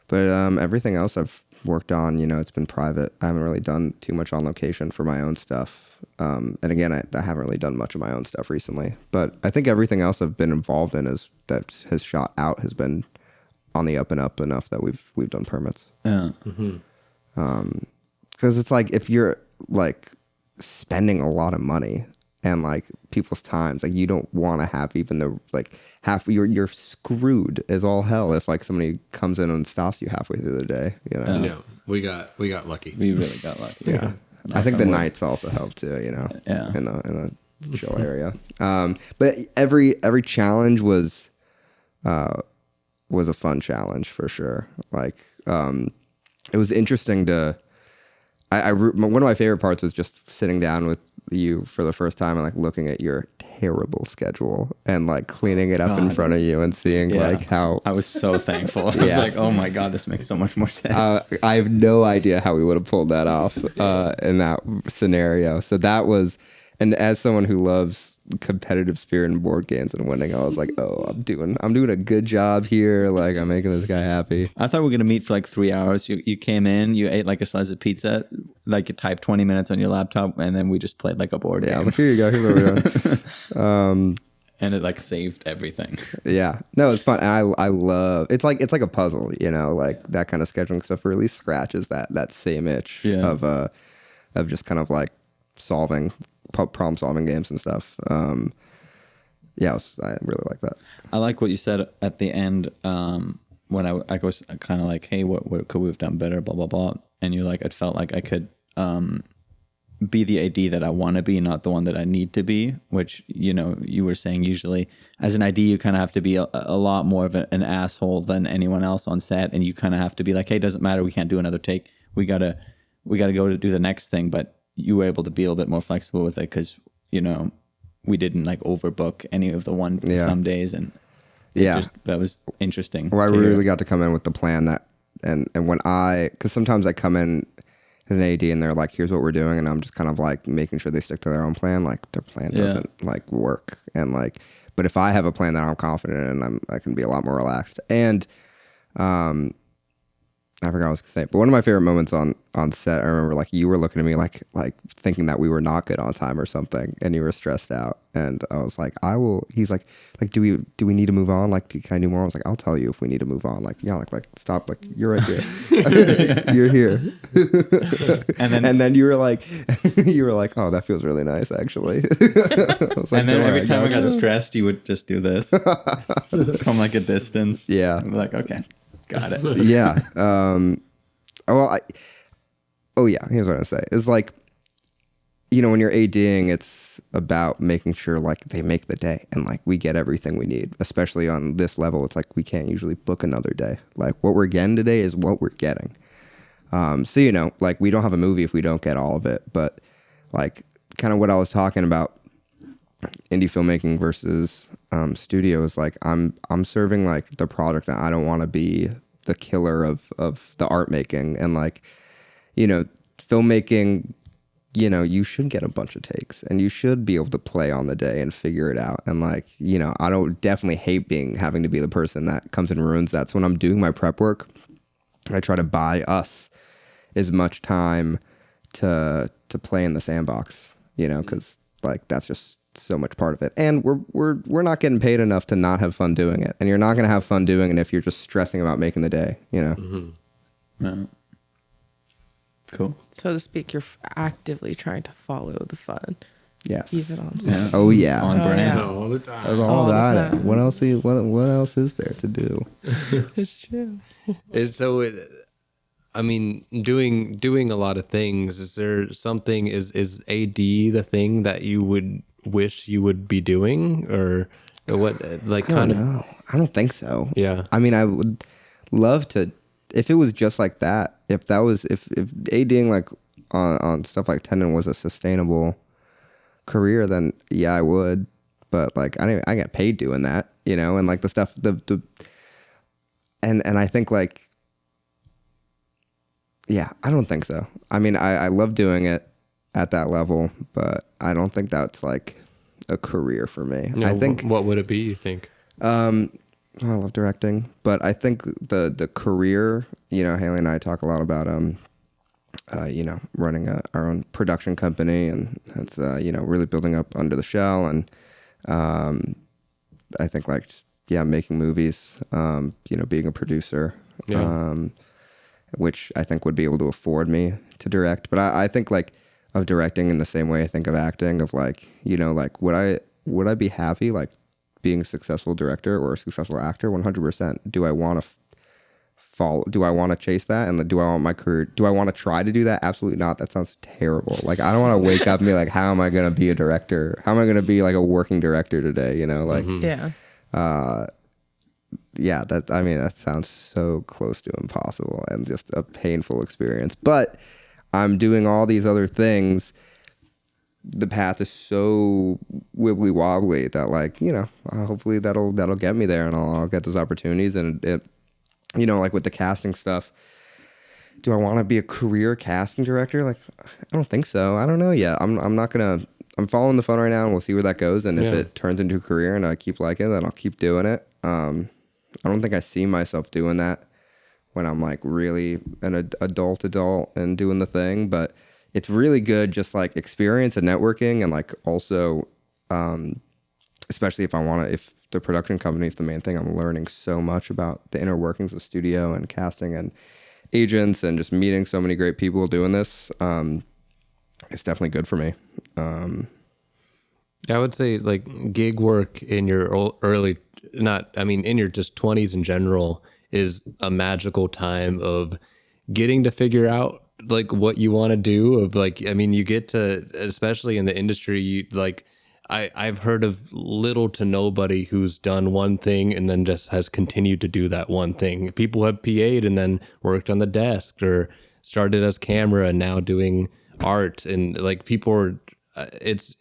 But everything else I've worked on, it's been private. I haven't really done too much on location for my own stuff. And again, I haven't really done much of my own stuff recently. But I think everything else I've been involved in that has shot out has been on the up and up enough that we've done permits. Yeah. Because it's like if you're like spending a lot of money and like people's times, like you don't want to have even the like half, you're screwed as all hell if like somebody comes in and stops you halfway through the day. Yeah, we got lucky. We really got lucky. Yeah. I think the nights also help too, Yeah. in the show area. But every challenge was a fun challenge for sure. Like it was interesting to. One of my favorite parts was just sitting down with you for the first time and like looking at your terrible schedule and like cleaning it up in front of you and seeing like how I was so thankful. I was like, oh my God, this makes so much more sense. I have no idea how we would have pulled that off in that scenario. So that was, and as someone who loves competitive spirit in board games and winning, I was like, oh, I'm doing a good job here. Like I'm making this guy happy. I thought we were gonna meet for like 3 hours. You came in, you ate like a slice of pizza, like you typed 20 minutes on your laptop, and then we just played like a board game. I was like, here you go, here's what we're doing. And it like saved everything. Yeah, no, it's fun. And I love it's like a puzzle, like that kind of scheduling stuff really scratches that same itch of just kind of like problem solving games and stuff. I really like that. I like what you said at the end when I was kind of like, hey, what could we have done better, blah blah blah, and you're like, it felt like I could be the AD that I want to be, not the one that I need to be, which you were saying usually as an AD you kind of have to be a lot more of an asshole than anyone else on set, and you kind of have to be like, hey, it doesn't matter, we can't do another take, we gotta go to do the next thing. But you were able to be a little bit more flexible with it because we didn't like overbook any of the some days. And Yeah. That was interesting. Well, I to hear. really got to come in with the plan that, and when because sometimes I come in as an AD and they're like, here's what we're doing. And I'm just kind of like making sure they stick to their own plan. Like their plan doesn't like work. And like, but if I have a plan that I'm confident in, I can be a lot more relaxed. And, I forgot what I was gonna say, but one of my favorite moments on set, I remember like you were looking at me like thinking that we were not good on time or something, and you were stressed out, and I was like, I will. He's like, do we need to move on? Like, can I do more? I was like, I'll tell you if we need to move on. Like, yeah, like stop. Like, you're right here. You're here. And then you were like, oh, that feels really nice, actually. I was like, And then "Don't every worry, time I gotcha." got stressed, you would just do this from like a distance. Yeah. I'd be like, okay, got it. Yeah. Here's what I say. It's like, when you're ADing, it's about making sure like they make the day and like we get everything we need, especially on this level. It's like we can't usually book another day. Like what we're getting today is what we're getting. So, like we don't have a movie if we don't get all of it, but like kind of what I was talking about, indie filmmaking versus studio is like I'm serving like the product, and I don't want to be the killer of the art making. And like, filmmaking, you should get a bunch of takes and you should be able to play on the day and figure it out. And like, I don't definitely hate having to be the person that comes and ruins that. So when I'm doing my prep work, I try to buy us as much time to play in the sandbox, because like that's just so much part of it. And we're not getting paid enough to not have fun doing it. And you're not going to have fun doing it if you're just stressing about making the day, No. Cool. So to speak, you're actively trying to follow the fun, Yes. even on set. Yeah. Oh yeah. On brand. yeah. All the time. That's all All the about it. time. What else? What else is there to do? It's true. Doing a lot of things. Is there something? Is AD the thing that you would wish you would be doing, or what? Like kind of. No, I don't think so. Yeah. I mean, I would love to if it was just like that. If ADing like on stuff like Tendon was a sustainable career, then yeah, I would. But like I get paid doing that, and like the stuff and I think like yeah, I don't think so. I mean, I love doing it at that level, but I don't think that's like a career for me. I think What would it be? You think? I love directing, but I think the career, Haley and I talk a lot about, running our own production company, and it's, really building up Under the Shell. And I think like, making movies, being a producer, which I think would be able to afford me to direct. But I think like of directing in the same way I think of acting, of like, like would I be happy like being a successful director or a successful actor? 100%. Do I want to do I want to chase that? And do I want my career? Do I want to try to do that? Absolutely not. That sounds terrible. Like I don't want to wake up and be like, how am I going to be a director? How am I going to be like a working director today? Like, Yeah. that sounds so close to impossible and just a painful experience. But I'm doing all these other things. The path is so wibbly wobbly that like, hopefully that'll get me there, and I'll get those opportunities. And it, like with the casting stuff, do I want to be a career casting director? Like, I don't think so. I don't know yet. I'm following the fun right now, and we'll see where that goes. And if it turns into a career and I keep liking it, then I'll keep doing it. I don't think I see myself doing that when I'm like really an adult and doing the thing, but it's really good, just like experience and networking, and like also, especially if the production company is the main thing, I'm learning so much about the inner workings of studio and casting and agents, and just meeting so many great people doing this. It's definitely good for me. I would say like gig work in your in your just 20s in general is a magical time of getting to figure out like what you want to do. Of like, you get to, especially in the industry, I've heard of little to nobody who's done one thing and then just has continued to do that one thing. People have PA'd and then worked on the desk, or started as camera and now doing art. And like people are, it's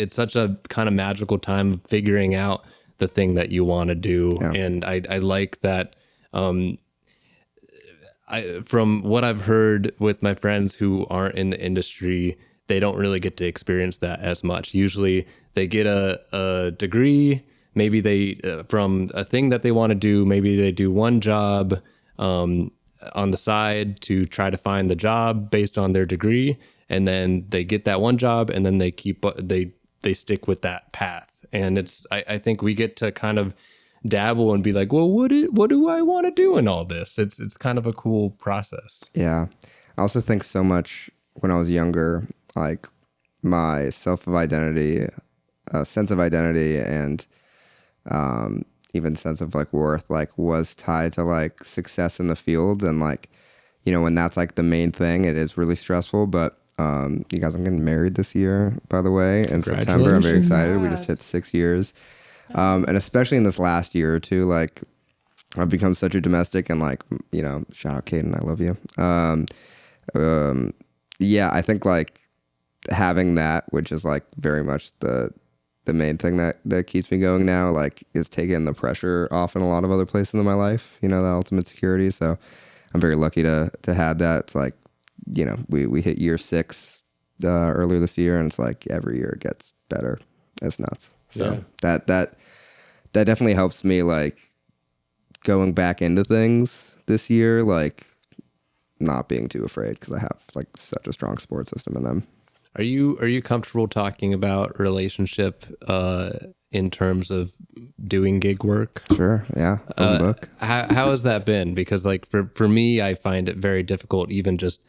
such a kind of magical time of figuring out the thing that you want to do. Yeah. And I like that. From what I've heard with my friends who aren't in the industry, they don't really get to experience that as much. Usually they get a degree, maybe they, from a thing that they want to do, maybe they do one job on the side to try to find the job based on their degree. And then they get that one job and then they stick with that path. And I think we get to kind of dabble and be like, well, what do I want to do in all this? It's kind of a cool process. Yeah. I also think so much when I was younger, like my sense of identity, and even sense of like worth, like was tied to like success in the field. And like, you know, when that's like the main thing, it is really stressful. But you guys, I'm getting married this year, by the way, in September. I'm very excited. We just hit 6 years. And especially in this last year or two, like I've become such a domestic, and like, you know, shout out Caden, I love you. Yeah, I think like having that, which is like very much the main thing that keeps me going now, like is taking the pressure off in a lot of other places in my life, you know, the ultimate security. So I'm very lucky to have that. It's like, you know, we hit year 6 earlier this year, and it's like every year it gets better. It's nuts. So that definitely helps me like going back into things this year, like not being too afraid, because I have like such a strong support system in them. Are you comfortable talking about relationship in terms of doing gig work? Sure. Yeah. Book. How has that been? Because like for me, I find it very difficult, even just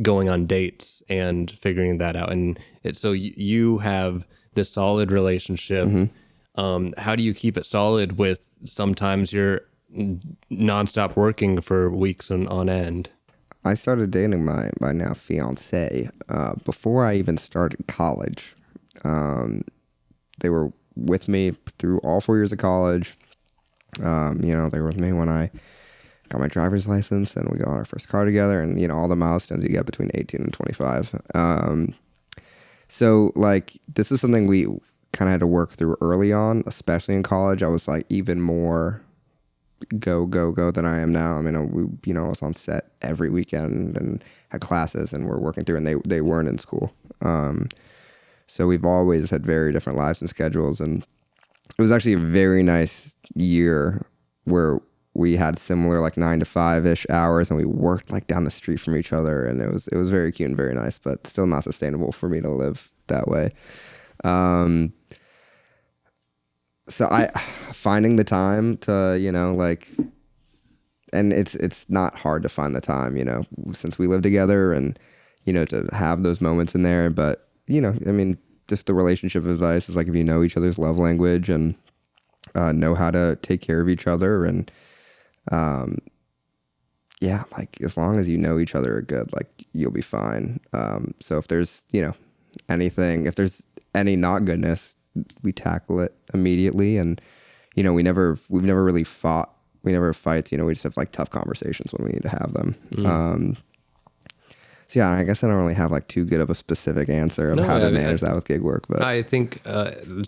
going on dates and figuring that out. And so you have this solid relationship. Mm-hmm. How do you keep it solid with sometimes you're nonstop working for weeks on end? I started dating my now fiance before I even started college. They were with me through all 4 years of college. You know, they were with me when I got my driver's license and we got our first car together, and, you know, all the milestones you get between 18 and 25. So like, this is something we kind of had to work through early on, especially in college. I was like even more go than I am now. I mean, I was on set every weekend and had classes and we're working through, and they weren't in school. So we've always had very different lives and schedules, and it was actually a very nice year where we had similar like 9 to 5-ish hours, and we worked like down the street from each other, and it was very cute and very nice, but still not sustainable for me to live that way. So finding the time to, you know, like, and it's not hard to find the time, you know, since we live together, and, you know, to have those moments in there. But, you know, I mean, just the relationship advice is like, if you know each other's love language and know how to take care of each other, and yeah, like as long as you know each other are good, like you'll be fine. So if there's, you know, if there's any not goodness, we tackle it immediately. And, you know, we've never really fought. We never fight, you know, we just have like tough conversations when we need to have them. So yeah, I guess I don't really have like too good of a specific answer of how to manage that with gig work. But I think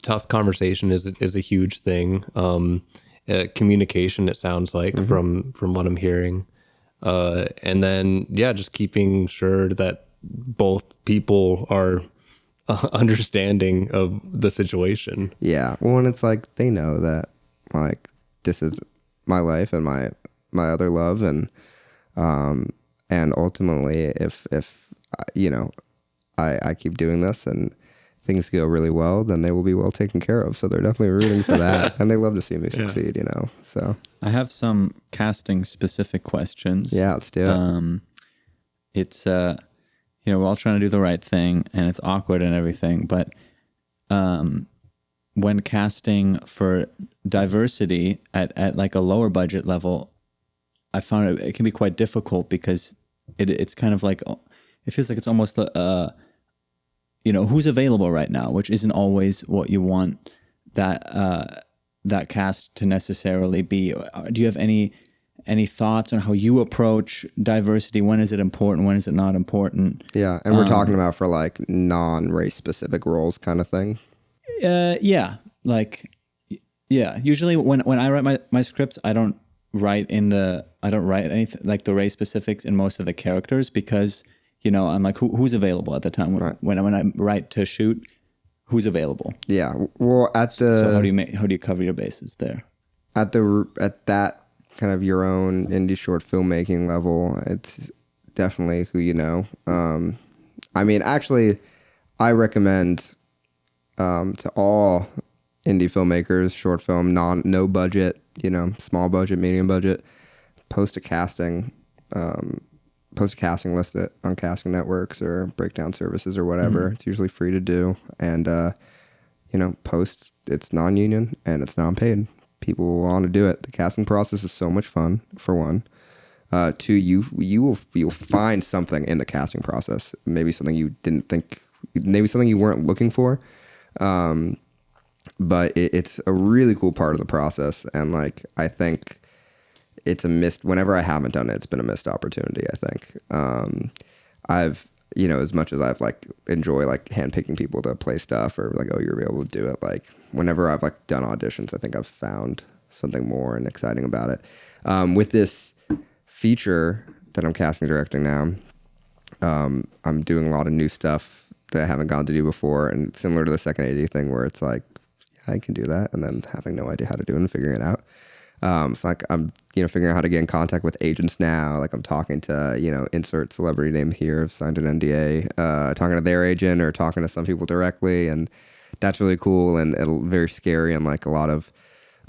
tough conversation is a huge thing. Communication, it sounds like, from what I'm hearing. And then, yeah, just keeping sure that both people are understanding of the situation. Yeah. Well, and it's like, they know that like this is my life and my other love. And ultimately if you know, I keep doing this and things go really well, then they will be well taken care of. So they're definitely rooting for that. And they love to see me succeed, you know, so. I have some casting specific questions. Yeah, let's do it. It's, you know, we're all trying to do the right thing, and it's awkward and everything, but when casting for diversity at like a lower budget level, I found it can be quite difficult, because it's kind of like, it feels like it's almost, you know, who's available right now, which isn't always what you want that cast to necessarily be. Do you have any thoughts on how you approach diversity? When is it important? When is it not important? Yeah, and we're talking about for like non-race specific roles kind of thing. Yeah, like Yeah, usually when I write my scripts, I don't write anything like the race specifics in most of the characters because I'm like who's available at the time when I write to shoot, who's available. Yeah. Well, so how do you cover your bases there? At that kind of your own indie short filmmaking level, it's definitely who you know. I mean, actually, I recommend to all indie filmmakers, short film, no budget, small budget, medium budget, post a casting list it on casting networks or breakdown services or whatever. It's usually free to do, and post. It's non-union and it's non-paid. People will want to do it. The casting process is so much fun. For one, two, you'll find something in the casting process. Maybe something you didn't think. Maybe something you weren't looking for. But it's a really cool part of the process, and like I think it's whenever I haven't done it, it's been a missed opportunity. I think I've as much as I've like enjoy like handpicking people to play stuff or like, oh, you're able to do it, like whenever I've like done auditions, I think I've found something more and exciting about it. With this feature that I'm casting and directing now, I'm doing a lot of new stuff that I haven't gotten to do before, and similar to the second AD thing where it's like, yeah, I can do that, and then having no idea how to do it and figuring it out. It's like I'm figuring out how to get in contact with agents now. Like I'm talking to insert celebrity name here, I've signed an NDA, talking to their agent or talking to some people directly, and that's really cool and very scary, and like a lot of,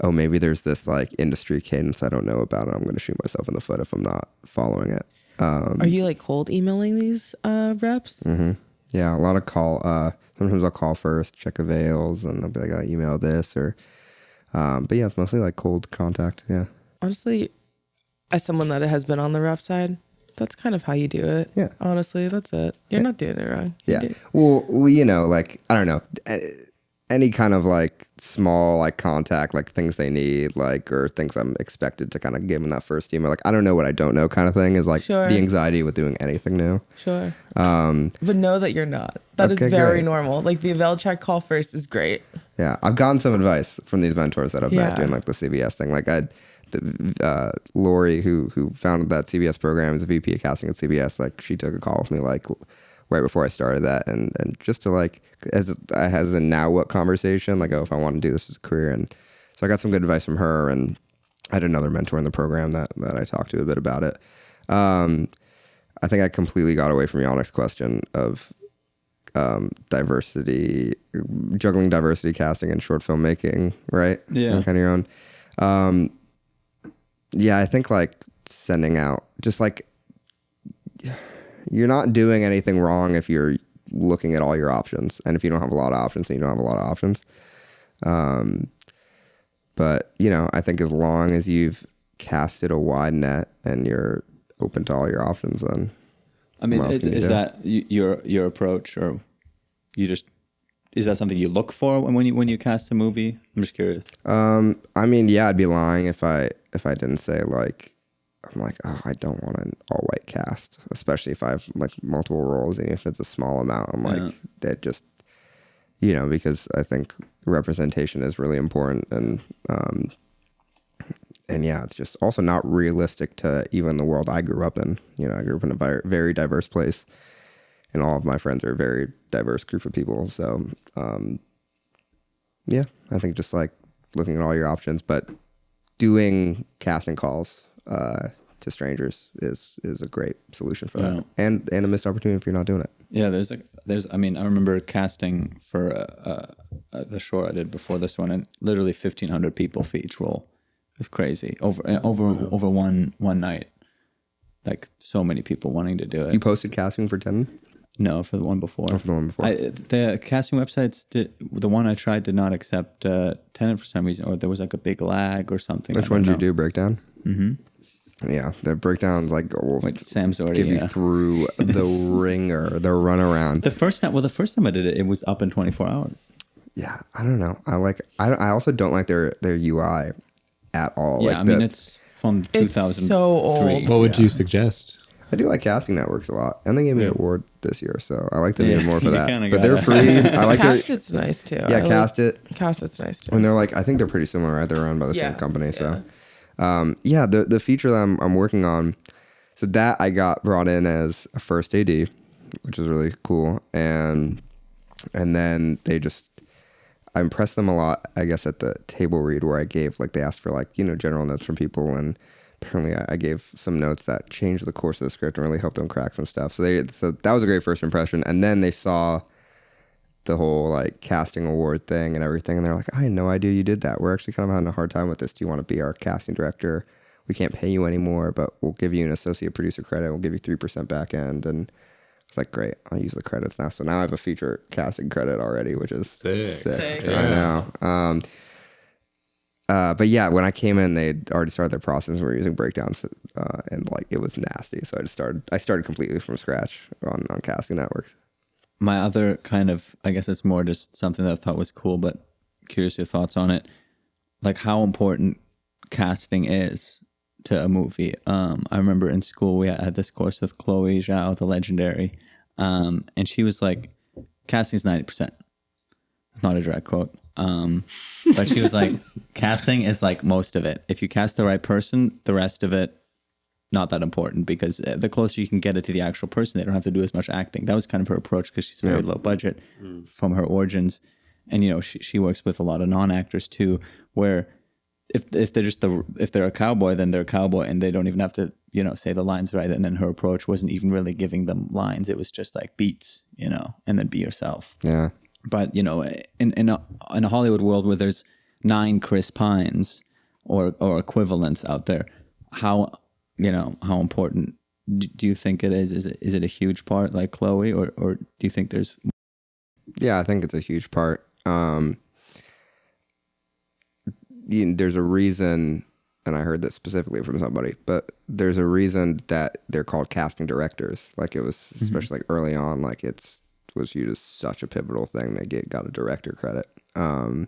oh, maybe there's this like industry cadence I don't know about, and I'm going to shoot myself in the foot if I'm not following it. Are you like cold emailing these reps? Mm-hmm. Yeah, a lot of call. Sometimes I'll call first, check avails, and I'll be like, I email this or. But yeah, it's mostly like cold contact. Yeah. Honestly, as someone that has been on the rep side, that's kind of how you do it. Yeah. Honestly, that's it. You're not doing it wrong. Yeah. Well, like I don't know, any kind of like small like contact, like things they need, like or things I'm expected to kind of give them that first email. Like I don't know what I don't know kind of thing is like Sure. the anxiety with doing anything new. Sure. But know that you're not. That is Okay, very great. normal. Like the avail check call first is great. Yeah, I've gotten some advice from these mentors that I've met Yeah. doing like the CBS thing. Like Lori, who founded that CBS program, is a VP of casting at CBS. Like she took a call with me like right before I started that, and just to like as a now what conversation, like, oh, if I want to do this as a career, and so I got some good advice from her, and I had another mentor in the program that I talked to a bit about it. I think I completely got away from Yannick's question of diversity, juggling diversity casting and short filmmaking, right? Yeah. And kind of your own. Yeah, I think like sending out, just like you're not doing anything wrong if you're looking at all your options, and if you don't have a lot of options, then you don't have a lot of options. But I think as long as you've casted a wide net and you're open to all your options, then I mean, what else can you is do? that your approach, or is that something you look for when you cast a movie? I'm just curious. I mean, yeah, I'd be lying if I didn't say like, I'm like, oh, I don't want an all white cast, especially if I have like multiple roles, and if it's a small amount, I'm like, that just, because I think representation is really important, and yeah, it's just also not realistic to even the world I grew up in. I grew up in a very diverse place, and all of my friends are a very diverse group of people. So, yeah, I think just like looking at all your options, but doing casting calls to strangers is a great solution for that, and a missed opportunity if you're not doing it. Yeah, I mean, I remember casting for the short I did before this one, and literally 1,500 people for each role. It was crazy over one night. Like so many people wanting to do it. You posted casting for 10? No, for the one before. Oh, for the one before. The casting websites, the one I tried did not accept tenant for some reason, or there was like a big lag or something. Which one did you do? Breakdown? Mm-hmm. Yeah, the breakdowns like Sam's already give you through the ringer, the runaround. The first time I did it, it was up in 24 hours. Yeah, I don't know. I also don't like their UI at all. Yeah, like I mean it's from 2003. so old. What would you suggest? I do like casting networks a lot, and they gave me an award this year, so I like them even more for You that. kinda But got they're it. free. I like Cast it. It's nice too. Yeah, Cast It. Cast It's nice too. And they're like, I think they're pretty similar, right? They're run by the same company. So, yeah, the feature that I'm working on, so that I got brought in as a first AD, which is really cool. And then I impressed them a lot, I guess, at the table read where I gave, like, they asked for, like, general notes from people. And apparently I gave some notes that changed the course of the script and really helped them crack some stuff. So that was a great first impression. And then they saw the whole like casting award thing and everything, and they're like, I had no idea you did that. We're actually kind of having a hard time with this. Do you want to be our casting director? We can't pay you anymore, but we'll give you an associate producer credit. We'll give you 3% back end. And it's like, great, I'll use the credits now. So now I have a feature casting credit already, which is sick. I know. But yeah, when I came in, they'd already started their process and we were using breakdowns, and like it was nasty. So I started completely from scratch on casting networks. My other kind of, I guess it's more just something that I thought was cool, but curious your thoughts on it. Like how important casting is to a movie. I remember in school we had this course with Chloe Zhao, the legendary, and she was like, casting is 90%. It's not a direct quote. But she was like, casting is like most of it. If you cast the right person, the rest of it, not that important, because the closer you can get it to the actual person, they don't have to do as much acting. That was kind of her approach because she's very low budget from her origins. And, she works with a lot of non-actors too, where if they're a cowboy, then they're a cowboy and they don't even have to, say the lines right. And then her approach wasn't even really giving them lines. It was just like beats, and then be yourself. Yeah. But, in a Hollywood world where there's 9 Chris Pines or equivalents out there, how important do you think it is? Is it a huge part like Chloe, or do you think there's... Yeah, I think it's a huge part. There's a reason, and I heard this specifically from somebody, but there's a reason that they're called casting directors. Like it was, especially like early on, like it was viewed as such a pivotal thing. They got a director credit. I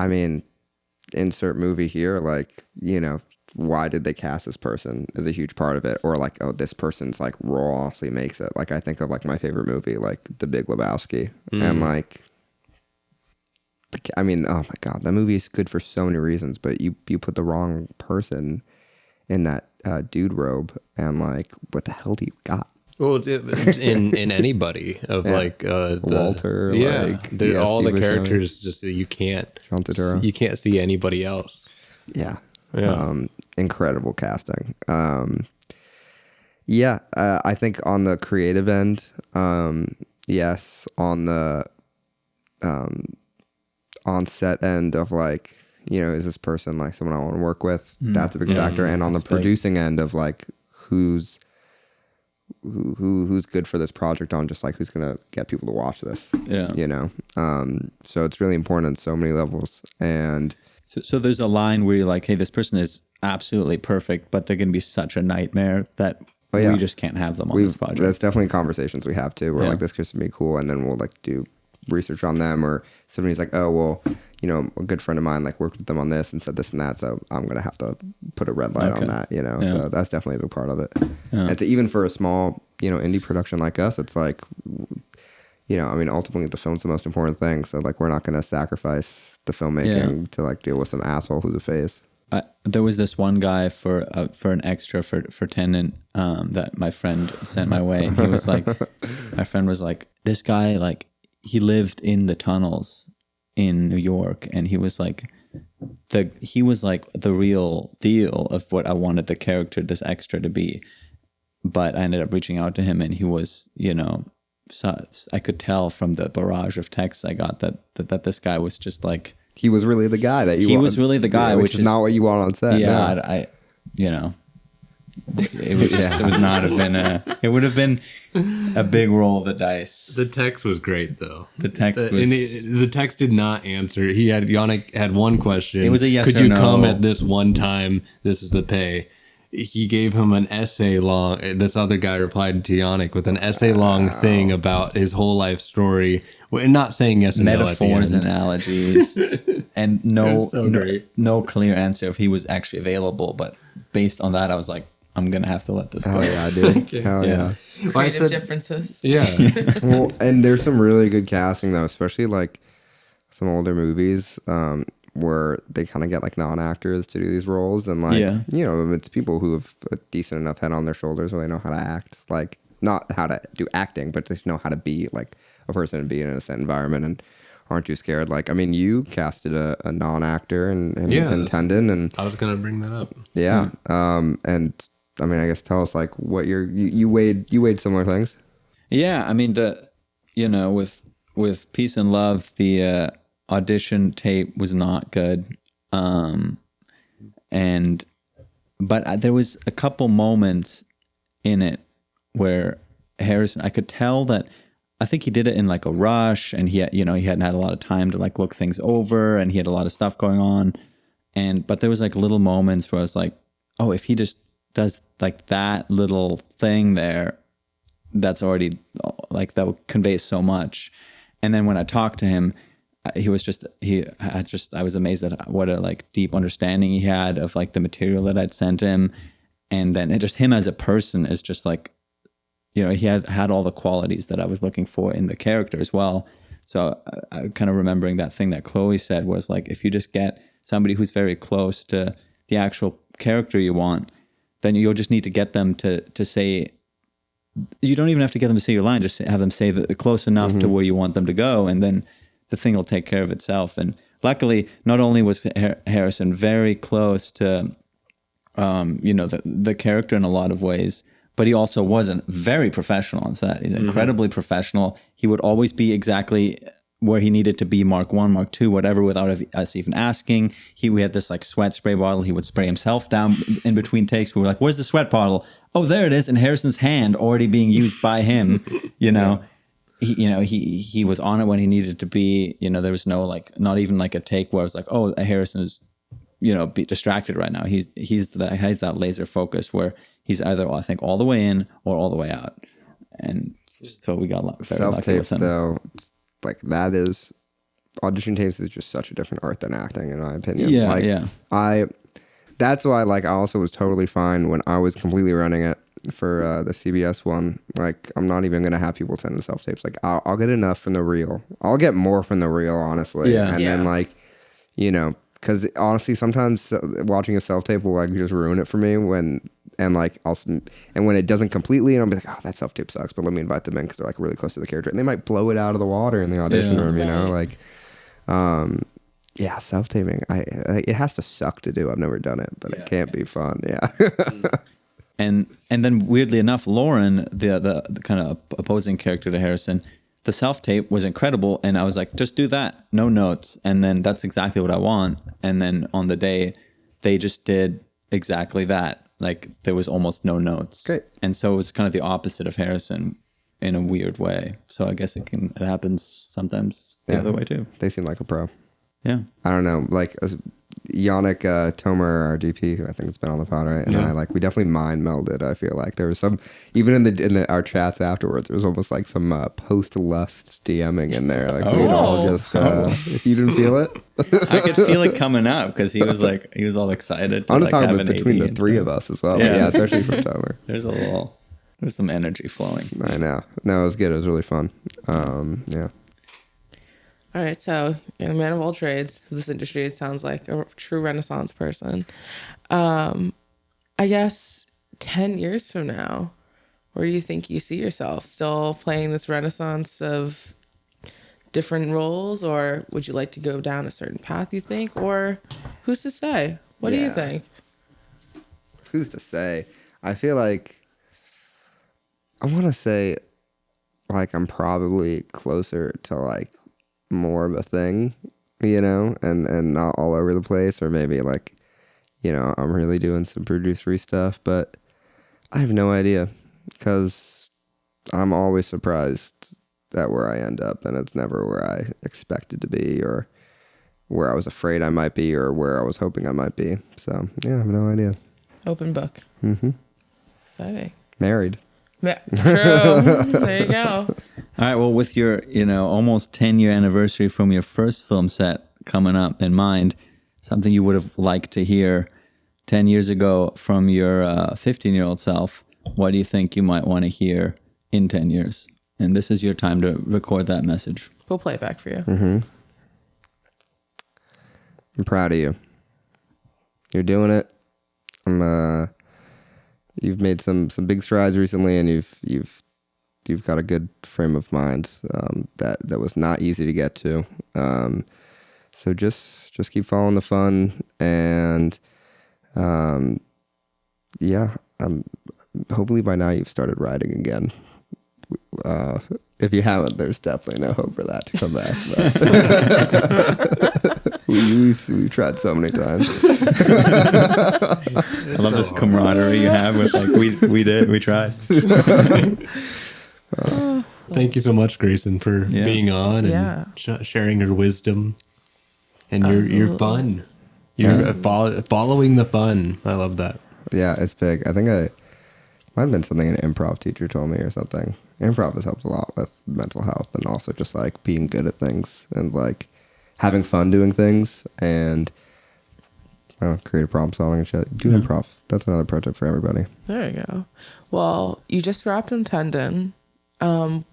mean, insert movie here, like, why did they cast this person is a huge part of it. Or like, oh, this person's like raw, so he makes it. Like I think of like my favorite movie, like The Big Lebowski. And like, I mean, oh my God, that movie is good for so many reasons, but you put the wrong person in that dude robe and like, what the hell do you got? Well, it's in anybody of like Walter, all the characters just you can't see anybody else. Yeah. Yeah. Incredible casting. I think on the creative end, yes. On the on set end of like, is this person like someone I want to work with? That's a big factor. And on the producing end of like who's good for this project, on just like who's gonna get people to watch this. So it's really important on so many levels. And so there's a line where you're like, hey, this person is absolutely perfect, but they're gonna be such a nightmare that we just can't have them on this project. That's definitely conversations we have too, where like this could be cool, and then we'll like do research on them, or somebody's like, oh well, a good friend of mine like worked with them on this and said this and that, so I'm gonna have to put a red light on that. So that's definitely a big part of it. And even for a small indie production like us, it's like, I mean, ultimately the film's the most important thing, so like we're not gonna sacrifice the filmmaking to like deal with some asshole who's a face. There was this one guy for an extra for Tenet that my friend sent my way. He was like, my friend was like, this guy, like, he lived in the tunnels in New York, and he was like the real deal of what I wanted the character, this extra, to be. But I ended up reaching out to him, and he was, so I could tell from the barrage of texts I got that this guy was just like, he was really the guy that you wanted. He was really the guy, which is not what you want on set. Yeah, no. It would it would have been a big roll of the dice. The text was great though. The text the text did not answer. Yannick had one question. It was a yes Could or you no. come at this one time? This is the pay. He gave him an essay long. This other guy replied to Yannick with an essay long thing about his whole life story. We're not saying yes and metaphors, no at the end. analogies, and So great. no clear answer if he was actually available. But based on that, I was like, I'm gonna have to let this go. Oh yeah, dude. Hell yeah. Well, I Creative said, differences. yeah. Well, and there's some really good casting though, especially like some older movies where they kind of get like non-actors to do these roles, and like you know, it's people who have a decent enough head on their shoulders where they know how to act, like not how to do acting, but just know how to be like a person and be in a set environment and aren't too scared. Like, I mean, you casted a non-actor in Tendon, and I was gonna bring that up. yeah, and I mean, I guess tell us like what you weighed similar things. Yeah, I mean with Peace and Love, the audition tape was not good, but there was a couple moments in it where Harrison, I could tell that I think he did it in like a rush, and he hadn't had a lot of time to like look things over, and he had a lot of stuff going on, but there was like little moments where I was like, oh, if he just does like that little thing there, that's already like that would convey so much. And then when I talked to him, I was amazed at what a like deep understanding he had of like the material that I'd sent him, and then just him as a person is just like, you know, he had all the qualities that I was looking for in the character as well. So I kind of remembering that thing that Chloe said was like, if you just get somebody who's very close to the actual character you want, then you'll just need to get them to say, you don't even have to get them to say your line, just have them say that close enough to where you want them to go, and then the thing will take care of itself. And luckily, not only was Harrison very close to, the character in a lot of ways, but he also wasn't very professional on set. He's incredibly professional. He would always be exactly where he needed to be, Mark 1, Mark 2, whatever, without us even asking. We had this like sweat spray bottle. He would spray himself down in between takes. We were like, where's the sweat bottle? Oh, there it is. In Harrison's hand, already being used by him, you know. He was on it when he needed to be. You know, there was no like, not even like a take where I was like, oh, Harrison is, be distracted right now. He's that laser focus where he's either, I think, all the way in or all the way out. And so we got very lucky with him. Though, like that is, audition tapes is just such a different art than acting, in my opinion. That's why like I also was totally fine when I was completely running it for the CBS one. Like, I'm not even gonna have people send the self tapes. Like, I'll get enough from the reel. I'll get more from the reel, honestly. Then like, because honestly, sometimes watching a self tape will like just ruin it for me when when it doesn't completely, and I'll be like, oh, that self tape sucks, but let me invite them in because they're like really close to the character, and they might blow it out of the water in the audition room, like, self taping. It has to suck to do. I've never done it, but it can't be fun. And then weirdly enough, Lauren, the kind of opposing character to Harrison, the self-tape was incredible. And I was like, just do that. No notes. And then that's exactly what I want. And then on the day, they just did exactly that. Like, there was almost no notes. Great. And so it was kind of the opposite of Harrison in a weird way. So I guess it happens sometimes the other way too. They seem like a pro. Yeah. I don't know. Like, Yannick Tomer, our DP, who I think has been on the pod, right? And we definitely mind melded. I feel like there was some, even in our chats afterwards, there was almost like some post lust DMing in there. Like, we'd all just, you didn't feel it? I could feel it coming up because he was all excited. I'm just talking about between the three of us as well. Yeah, especially from Tomer. There's some energy flowing. I know. No, it was good. It was really fun. All right, so you're a man of all trades. This industry, it sounds like a true Renaissance person. I guess 10 years from now, where do you think you see yourself? Still playing this Renaissance of different roles, or would you like to go down a certain path, you think? Or who's to say? What do you think? Who's to say? I feel like, I want to say, like, I'm probably closer to, like, more of a thing, and not all over the place, or maybe like, I'm really doing some producery stuff, but I have no idea, because I'm always surprised at where I end up, and it's never where I expected to be, or where I was afraid I might be, or where I was hoping I might be. So I have no idea. Open book. Exciting. Married. Yeah, true. There you go. All right. Well, with your, almost 10-year anniversary from your first film set coming up in mind, something you would have liked to hear 10 years ago from your 15-year-old self, what do you think you might want to hear in 10 years? And this is your time to record that message. We'll play it back for you. I'm proud of you. You're doing it. You've made some big strides recently, and you've got a good frame of mind that was not easy to get to. So just keep following the fun, and hopefully by now you've started riding again. If you haven't, there's definitely no hope for that to come back. We tried so many times. I love this camaraderie you have with like we tried. Thank you so much, Grayson, for being on and sharing your wisdom and your fun. You're following the fun. I love that. Yeah, it's big. I think might have been something an improv teacher told me or something. Improv has helped a lot with mental health, and also just like being good at things and like having fun doing things, and I don't know, creative problem solving and shit. Do improv. That's another pro tip for everybody. There you go. Well, you just wrapped in Tendon. I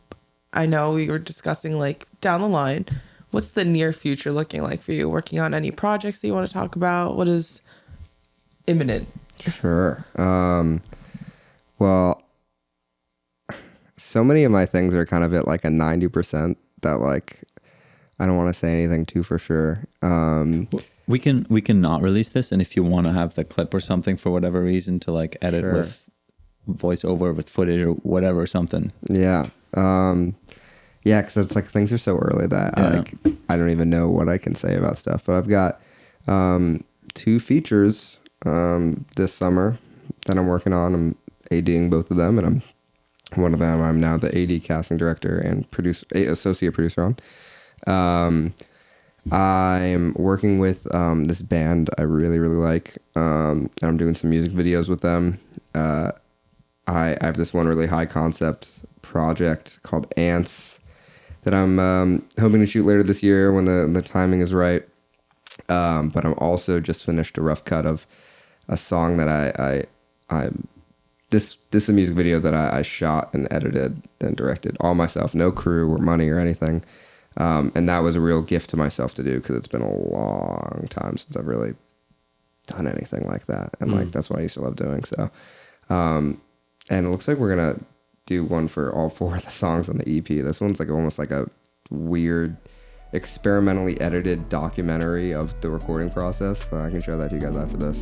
know we were discussing like down the line. What's the near future looking like for you? Working on any projects that you want to talk about? What is imminent? Sure. Well, so many of my things are kind of at like a 90% that like I don't want to say anything too for sure. We can not release this, and if you want to have the clip or something for whatever reason to like edit with voiceover, with footage or whatever or something. Yeah. Yeah, because it's like things are so early that I don't even know what I can say about stuff. But I've got 2 features this summer that I'm working on. I'm ADing both of them, and one of them I'm now the AD casting director and associate producer on. I'm working with this band I really, really like, and I'm doing some music videos with them. I have this one really high concept project called Ants that I'm hoping to shoot later this year when the timing is right. But I'm also just finished a rough cut of a song that this is a music video that I shot and edited and directed all myself, no crew or money or anything. And that was a real gift to myself to do, because it's been a long time since I've really done anything like that. And like, that's what I used to love doing. So, and it looks like we're going to do one for all 4 of the songs on the EP. This one's like almost like a weird experimentally edited documentary of the recording process. So I can show that to you guys after this.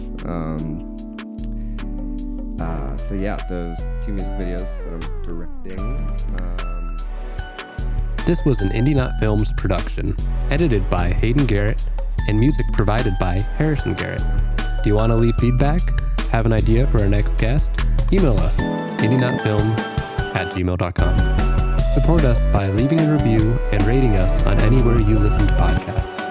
So yeah, those 2 music videos that I'm directing. This was an Indieknot Films production, edited by Hayden Garrett, and music provided by Harrison Garrett. Do you want to leave feedback? Have an idea for our next guest? Email us, indieknotfilms@gmail.com. Support us by leaving a review and rating us on anywhere you listen to podcasts.